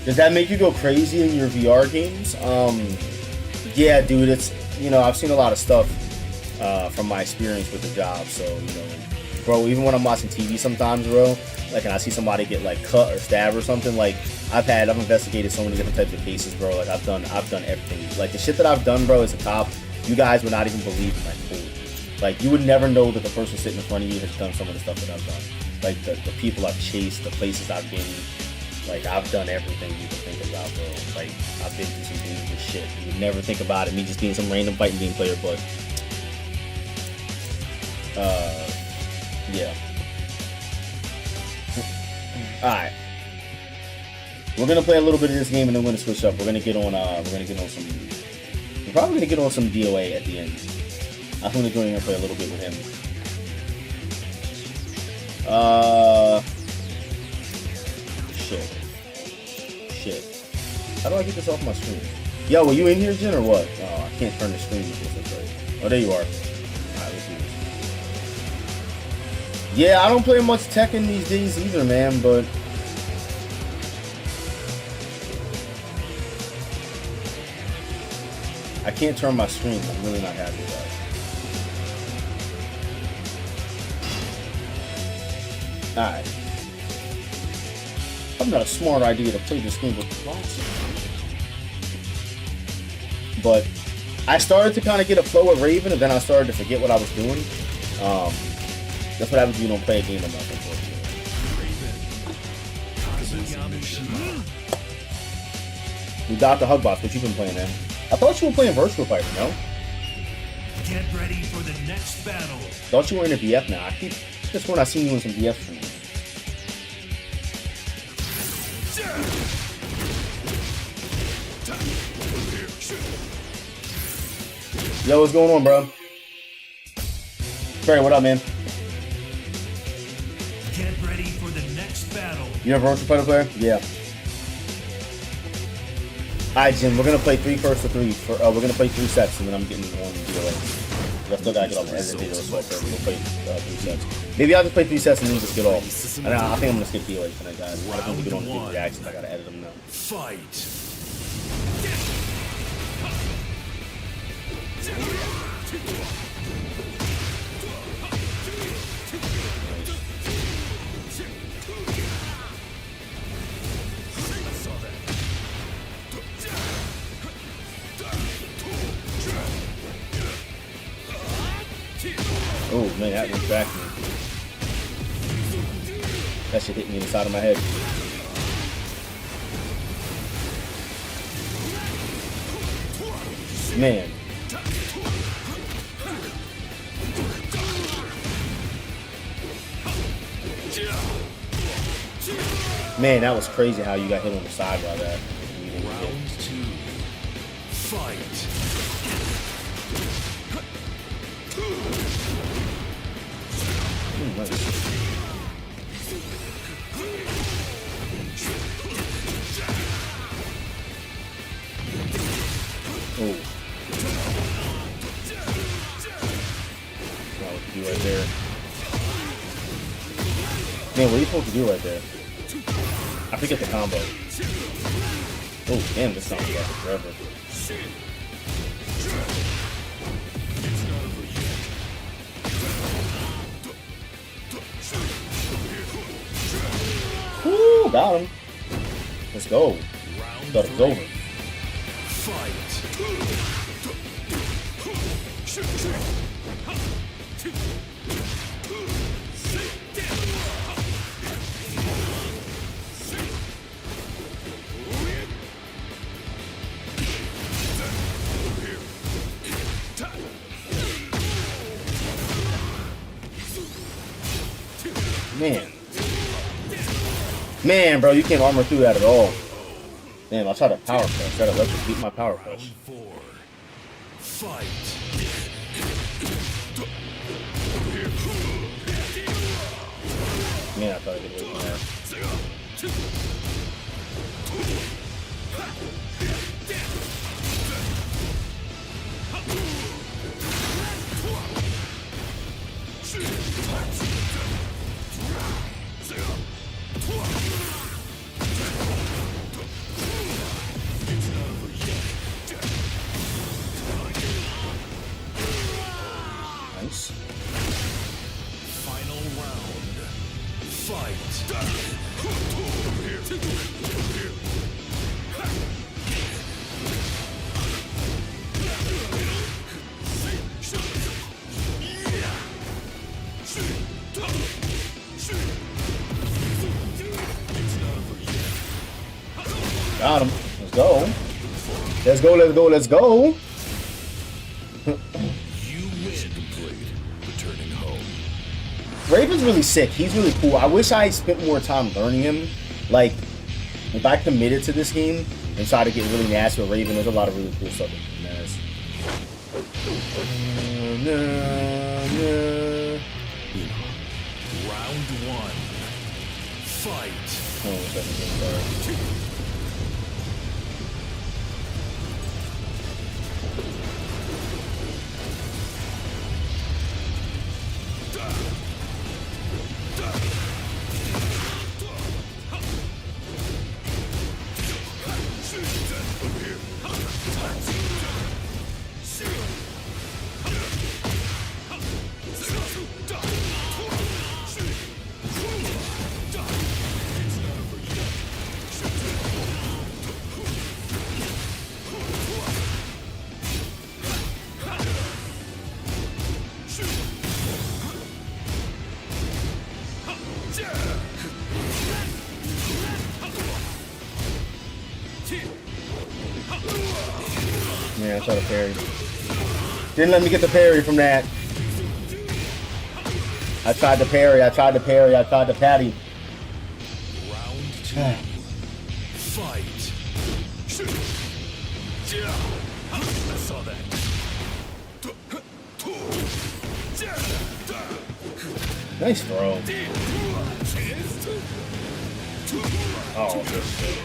Does that make you go crazy in your VR games? Yeah, dude, it's, you know, I've seen a lot of stuff from my experience with the job, so, you know, bro, even when I'm watching TV sometimes, bro, like, and I see somebody get, like, cut or stabbed or something, like, I've investigated so many different types of cases, bro. Like, I've done everything. Like, the shit that I've done, bro, as a cop, you guys would not even believe my told. Like, you would never know that the person sitting in front of you has done some of the stuff that I've done. Like, the people I've chased, the places I've been. Like, I've done everything you can think about, bro. Like, I've been through some dangerous shit. You would never think about it, me just being some random fighting game player, but... yeah. Alright. We're gonna play a little bit of this game and then we're gonna switch up. We're probably gonna get on some DOA at the end. I think we're going to play a little bit with him. Shit. How do I get this off my screen? Yo, were you in here, Jen, or what? Oh, I can't turn the screen with this. Right. Oh, there you are. Alright, let's do this. Yeah, I don't play much Tekken these days either, man, but I can't turn my screen. I'm really not happy about it. Alright. Probably not a smart idea to play this game with lots. But I started to kind of get a flow with Raven, and then I started to forget what I was doing. That's what happens when you don't play a game enough, unfortunately. We got the Hugbox, what you been playing, man? I thought you were playing Virtual Fighter, no? Get ready for the next battle. Thought you were in a BF now. I keep just when I seen you in some BF streams. Yo, what's going on, bro? Barry, what up, man? Get ready for the next battle. You're a Virtual Fighter player? Yeah. Alright, Jim, we're gonna play 3 first to 3. We're gonna play 3 sets, and then I'm getting on DOA. I still gotta get off my editing video, so we'll play 3 sets. Maybe I'll just play 3 sets and then just get off. And I think I'm gonna skip DOA tonight, guys. I don't think we get on the big reactions. I gotta edit them now. Fight. Oh man, that went back to me. That shit hit me in the side of my head. Man. Man, that was crazy how you got hit on the side by that. Round 2. Fight. Oh. That was you right there. Man, what are you supposed to do right there? I forget the combo. Oh, damn, this sounds like forever. Woo, got him. Let's go. Thought it was over. Man, bro, you can't armor through that at all. Damn, I'll try to power crush. That'll let you beat my power crush. Fight. Man, I thought I could wait for that. Nice. Final round. Fight. Got him. Let's go. Let's go, let's go, let's go. You win. Complete. Returning home. Raven's really sick. He's really cool. I wish I spent more time learning him. Like, if I committed to this game and tried to get really nasty with Raven, there's a lot of really cool stuff with Nas. Round one. Fight. Hold on a second, sorry. Yeah, I tried to parry. Didn't let me get the parry from that. I tried to parry, I tried to parry, I tried to patty. Round two. Fight. I saw that. Nice throw. Oh, good shit.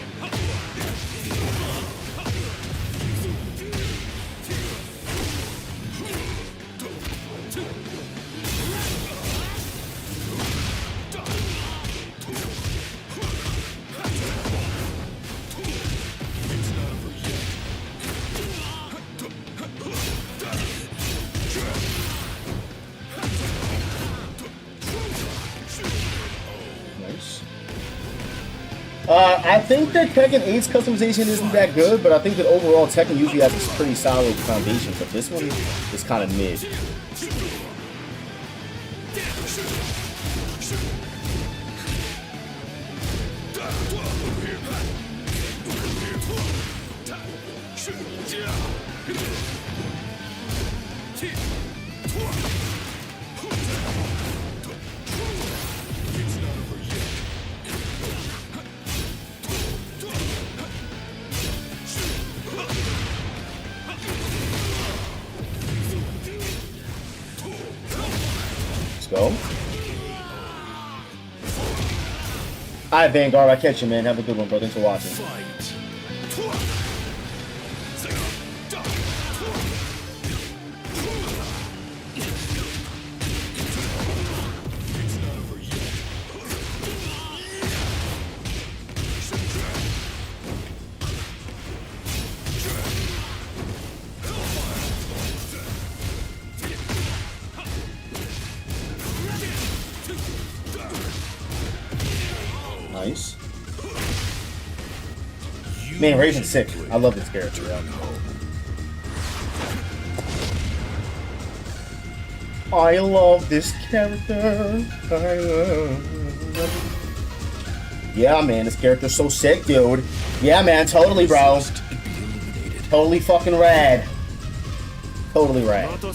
I think that Tekken 8's customization isn't that good, but I think that overall Tekken usually has a pretty solid foundation, but this one is kind of mid. Go. Alright, Vanguard, I catch you, man. Have a good one, bro. Thanks for watching. Nice. Man, Raven's sick. I love this character. I love this character. Yeah, man, this character's so sick, dude. Yeah, man, totally, bro. Totally fucking rad. Totally rad. Round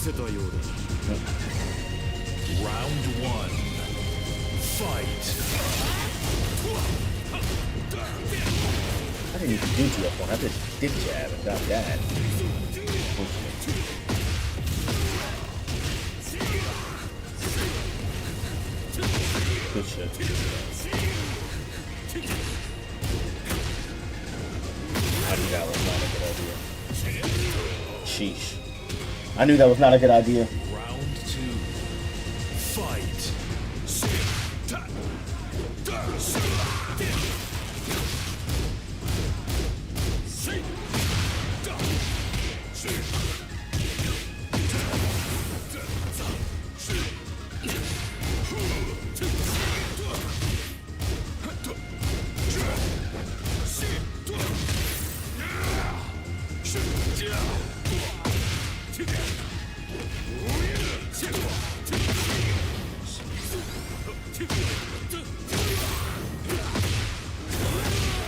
one. Fight. I didn't even do TF1. I did dick jab and got that. Good shit. I knew that was not a good idea. Sheesh. I knew that was not a good idea. Round two. Fight.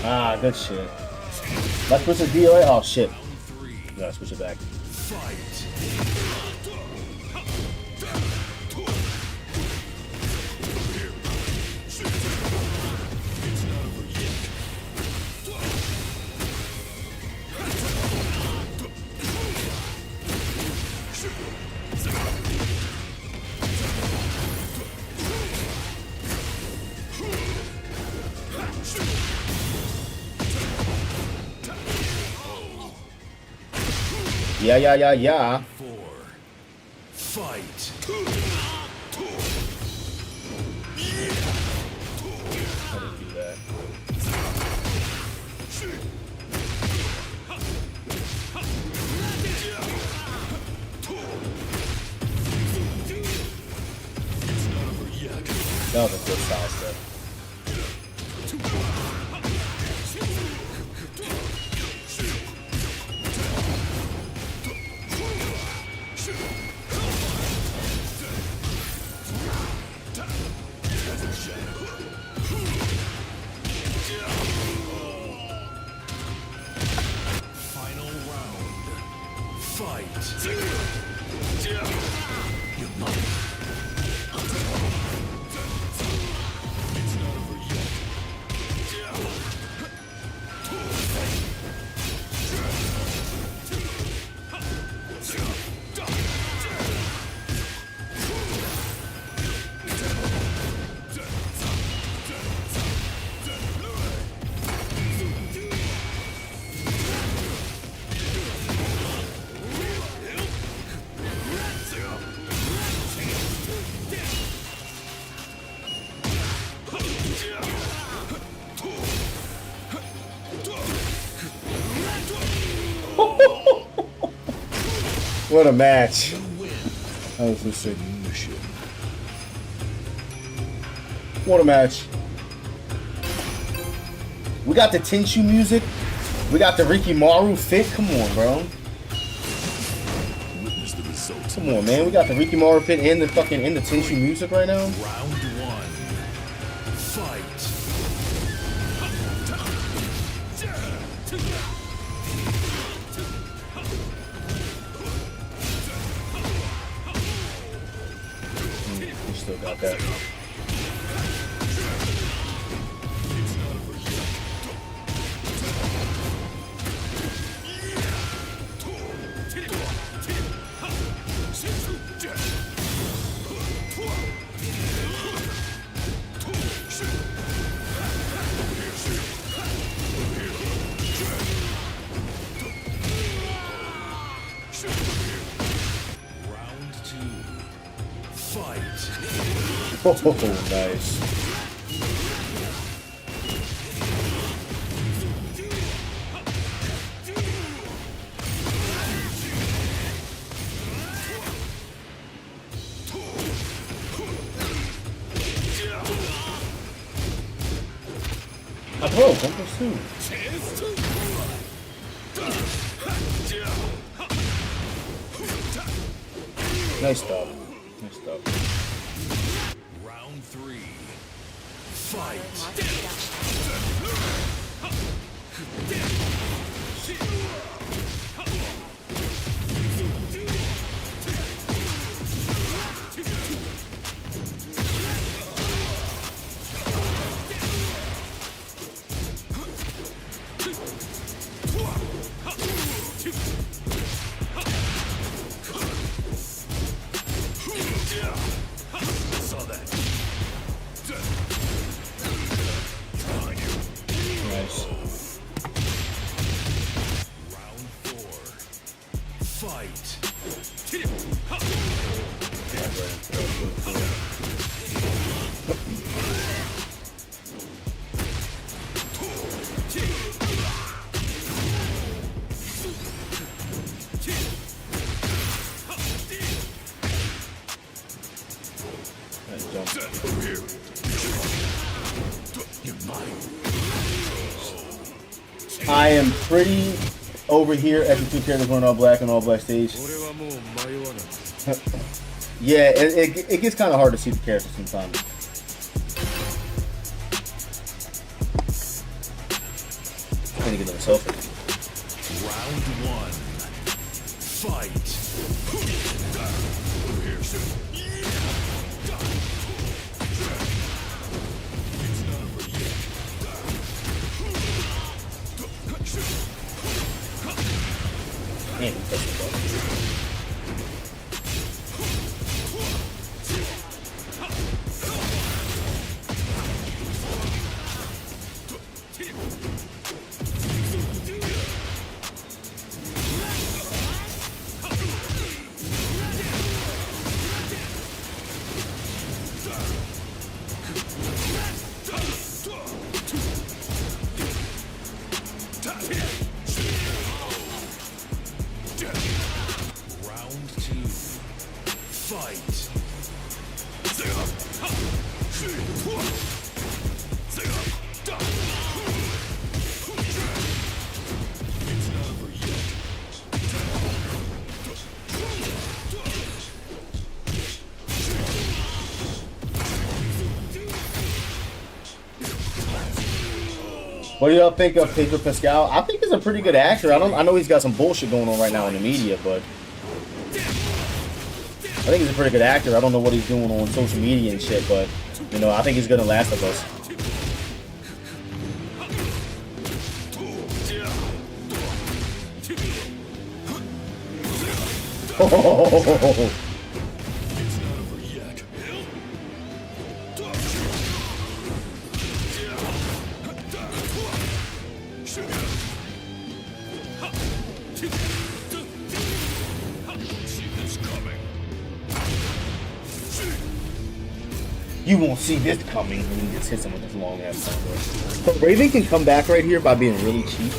Ah, good shit. Let's switch the DOA. Oh shit. Gotta switch it back. Yeah. 4. Fight. How did he do that? That was a good side step. Final round. Fight. You might. What a match. That was so sick. What a match. We got the Tenshu music. We got the Rikimaru fit. Come on, bro. Come on, man. We got the Rikimaru fit and the fucking Tenshu music right now. Round 1. Fight. We still got that. Round 2. Fight. Oh, nice. Ah, bro, don't pursue. Nice stuff. Nice stuff. Round 3. Fight. Saw that. Nice. Round 4. Fight. Nice jump. Here. You're mine. I am pretty over here at the two characters going all black and all black stage. Yeah, it gets kind of hard to see the characters sometimes. I need to get myself in. Round 1. Fight. Man, he touched the ball. Round 2. Fight. It's not over yet. What do y'all think of Pedro Pascal? I think he's a pretty good actor. I know he's got some bullshit going on right now in the media, but I think he's a pretty good actor. I don't know what he's doing on social media and shit, but you know, I think he's gonna Last of Us. Oh. It's not over yet. See this coming. You won't see this coming. And he just hits him with this long ass thumb. But Raven can come back right here by being really cheap.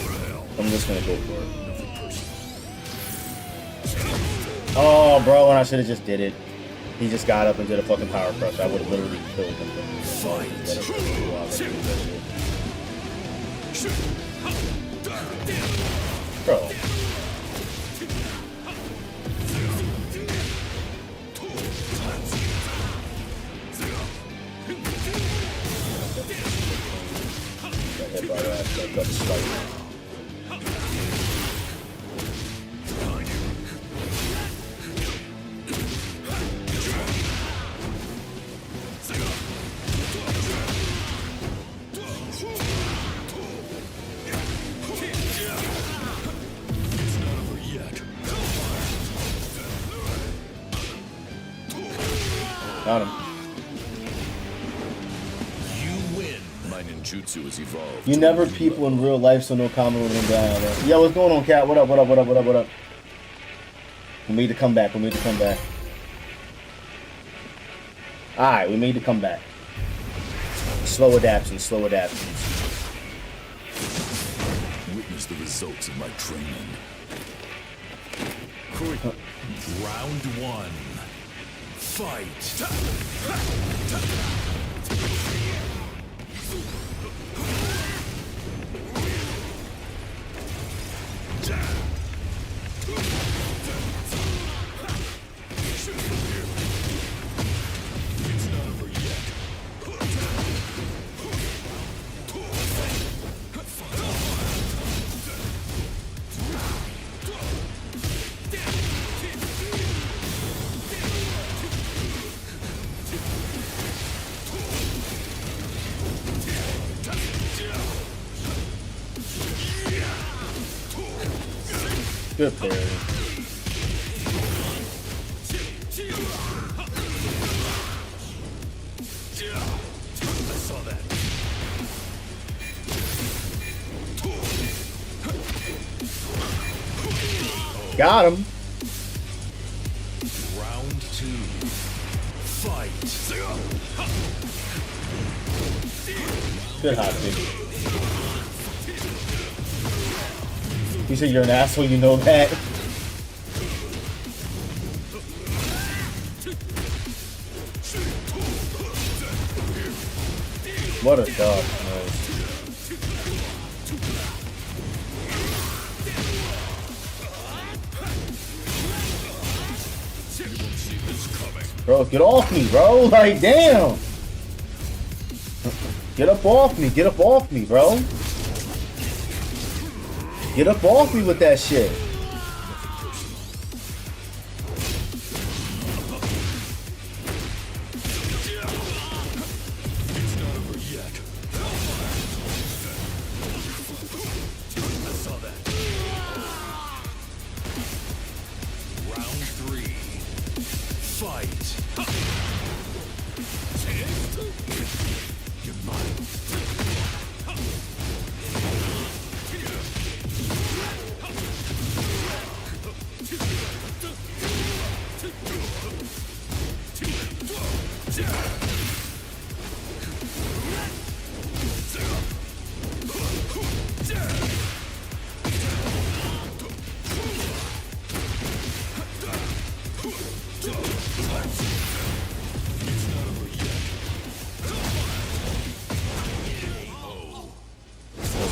I'm just gonna go for it. Oh, bro, and I should have just did it. He just got up and did a fucking power crush. I would have literally killed him. Bro. Got him. You win. My ninjutsu is evolved. You never people in real life, so no comment with him down there. Yo, what's going on, Cat? What up, what up, what up, what up, what up? We made the comeback, we made the comeback. Alright, we made the comeback. Slow adaptions, slow adaptions. Witness the results of my training. Round 1. Fight. It's not over yet. Good parry. I saw that. Got him. Round 2. Fight. Good hot pick. You said you're an asshole, you know that? What a dog, man. Bro, get off me, bro. Like, damn. Get up off me. Get up off me, bro. Get up off me with that shit. It's not over yet. I saw that. Round 3. Fight. You're mine.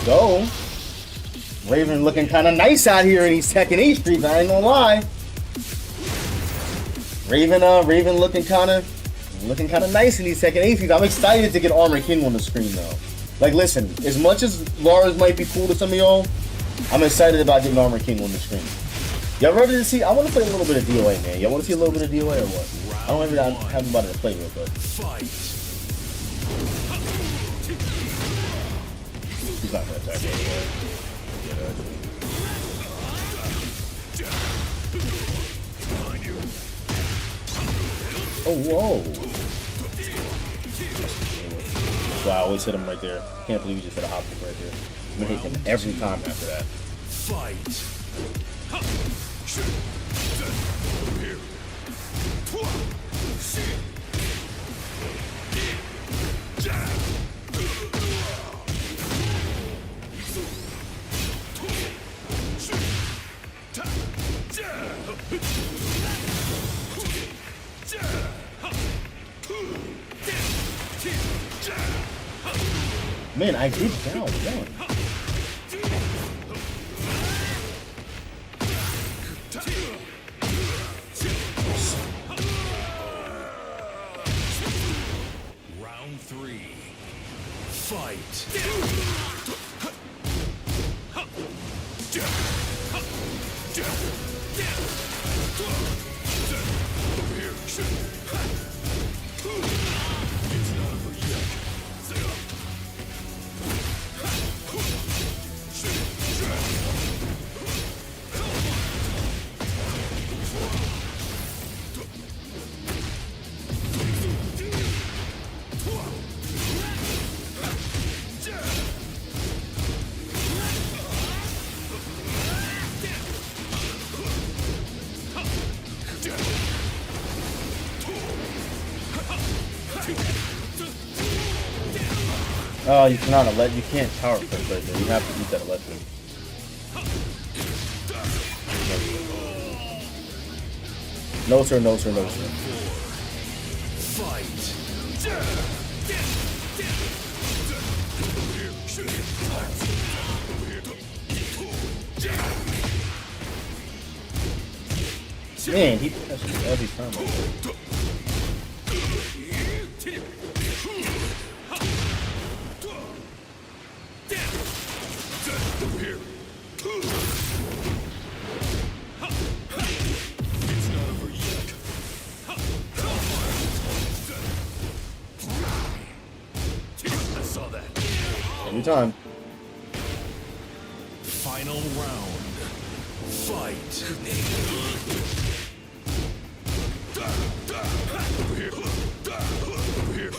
go. Raven looking kind of nice out here in these Tekken 8 streets, I ain't gonna lie. Raven looking kind of nice in these Tekken 8 streets. I'm excited to get Armor King on the screen though. Like, listen, as much as Lars might be cool to some of y'all, I'm excited about getting Armor King on the screen. Y'all ready to see? I want to play a little bit of DOA, man. Y'all want to see a little bit of DOA or what? I don't ever have anybody to play with, but. He's not gonna attack anyway. Oh, whoa. That's why I always hit him right there. Can't believe he just hit a hop kick right there. I'm gonna hit him every time after that. Fight. Man, I did down one. Round 3. Fight. Oh, you cannot you can't power click right there. You have to use that electric. No sir, no sir, no sir. Man, he touches me every time. Every time. Final round. Fight. Over here. Over here.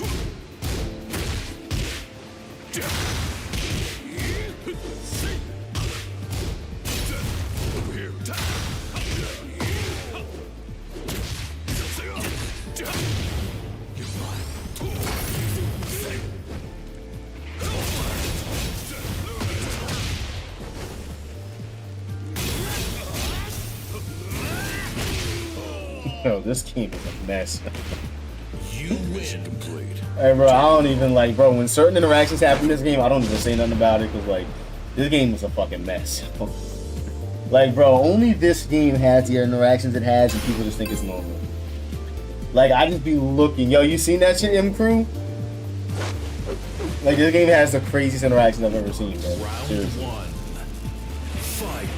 Yo, this game is a mess. You win. Complete. Hey, bro, I don't even bro, when certain interactions happen in this game, I don't even say nothing about it because, this game is a fucking mess. Bro, only this game has the interactions it has and people just think it's normal. I just be looking. Yo, you seen that shit, M Crew? This game has the craziest interactions I've ever seen, bro. Seriously. Round 1. Fight.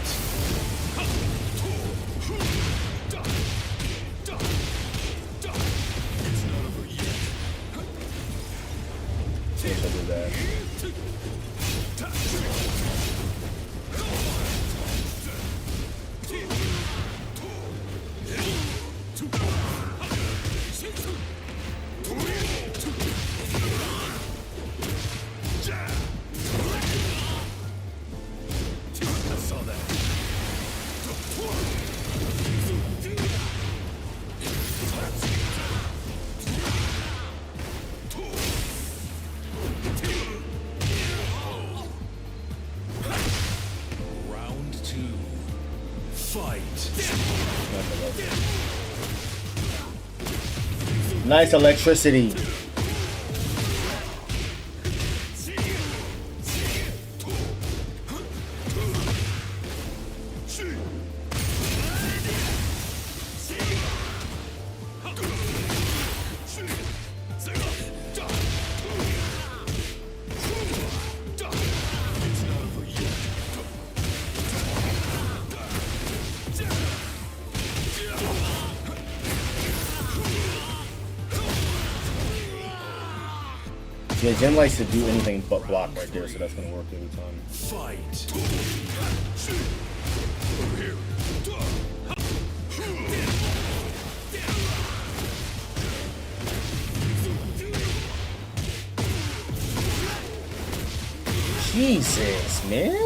Nice electricity. Yeah, Jen likes to do anything but block right there, so that's gonna work every time. Fight. Jesus, man.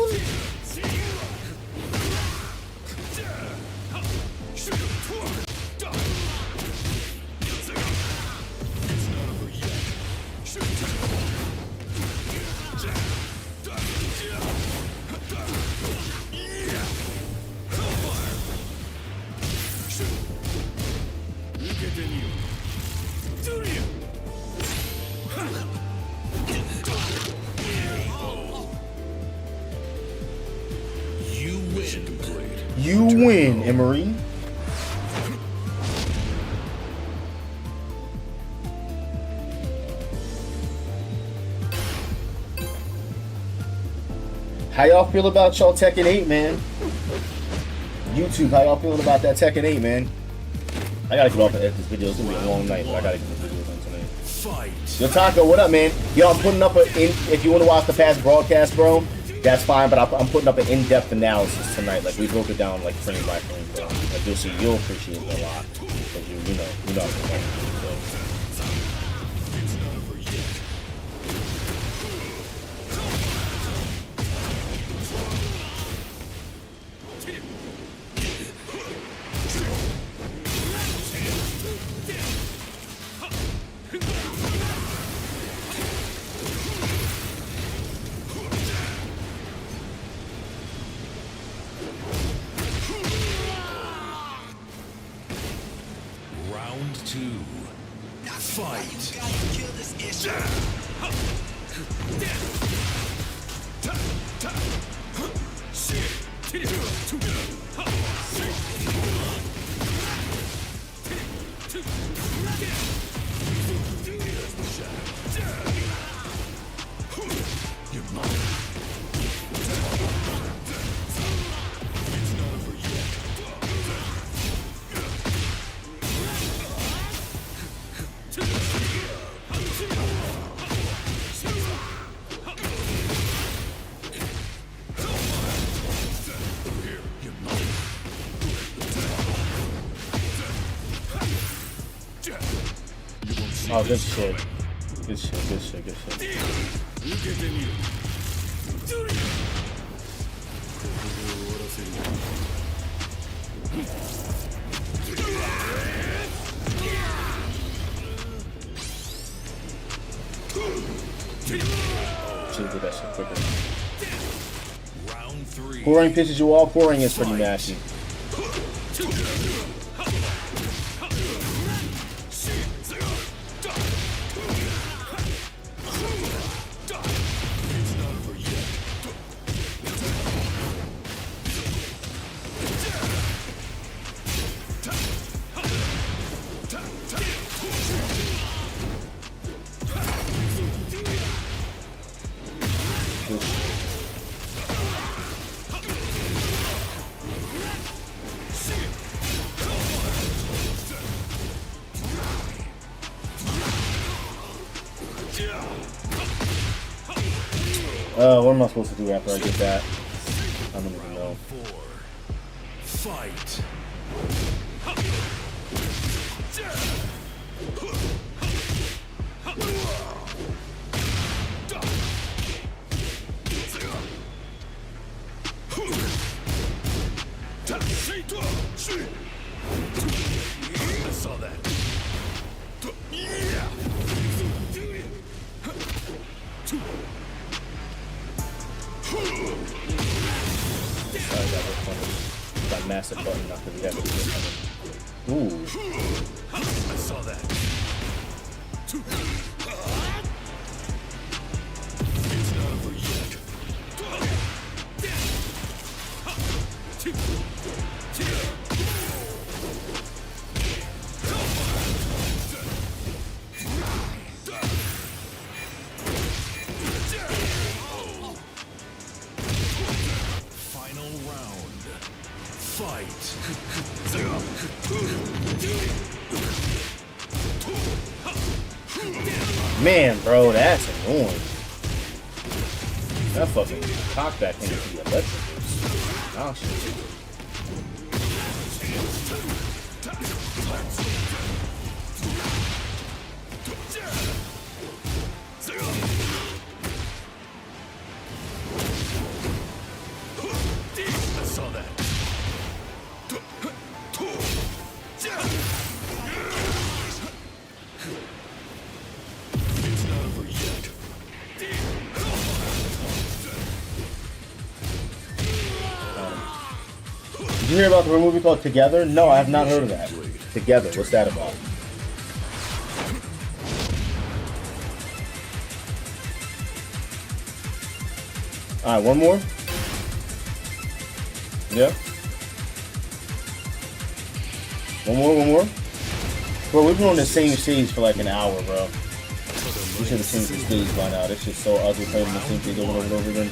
You win, Emery. How y'all feel about y'all Tekken 8, man? YouTube, how y'all feeling about that Tekken 8, man? I gotta get off and edit this video. It's gonna be a long night, but I gotta get this video done tonight. Yo, Taco, what up, man? Yo, I'm putting up if you want to watch the past broadcast, bro, that's fine, but I'm putting up an in-depth analysis tonight. Like, we broke it down, like, frame by frame, bro. Like, you'll see, you'll appreciate it a lot. Because you know what I'm saying, so. Round 2. Fight. Oh, good shit. Good shit, good shit, good shit. Should've did that shit quicker. Round 3. Pouring pisses you off. Pouring is pretty nasty. What am I supposed to do after I get that? I don't even know. 4. Fight. I saw that. That massive button after we have it. Ooh. I saw that. It's not over yet. Final round. Fight. Man, bro, that's annoying. That fucking cockback thing is the electric. Oh, shit. I saw that. It's not over yet. Did you hear about the movie called Together? No, I have not heard of that. Together, what's that about? Alright, one more? Yeah. One more? Bro, we've been on the same stage for like an hour, bro. We should have seen the stage by now. This shit's so ugly playing the same stage over and over again.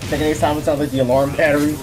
Second next time it sounds like the alarm battery.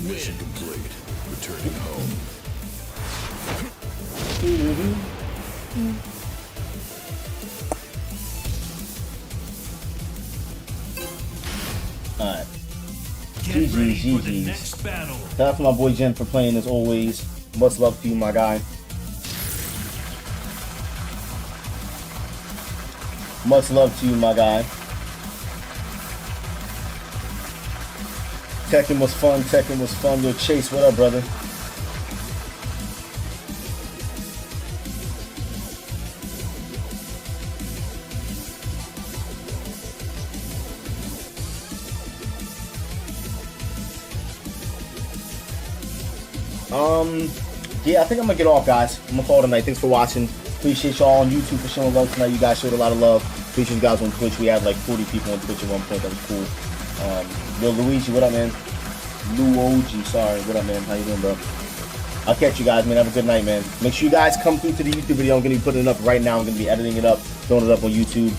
Mission complete. Returning home. Alright. Get ready for the next battle. Shout out to my boy Jen for playing as always. Much love to you, my guy. Much love to you, my guy. Tekken was fun. Tekken was fun. Yo, Chase, what up, brother? Yeah, I think I'm gonna get off, guys. I'm gonna call it tonight. Thanks for watching. Appreciate y'all on YouTube for showing love tonight. You guys showed a lot of love. Appreciate you guys on Twitch. We had like 40 people on Twitch at one point. That was cool. Yo, Luigi, what up, man? Luigi, sorry. What up, man? How you doing, bro? I'll catch you guys, man. Have a good night, man. Make sure you guys come through to the YouTube video. I'm gonna be putting it up right now. I'm gonna be editing it up, throwing it up on YouTube.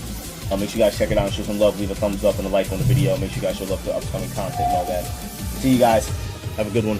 Make sure you guys check it out and show some love. Leave a thumbs up and a like on the video. Make sure you guys show love to upcoming content and all that. See you guys. Have a good one.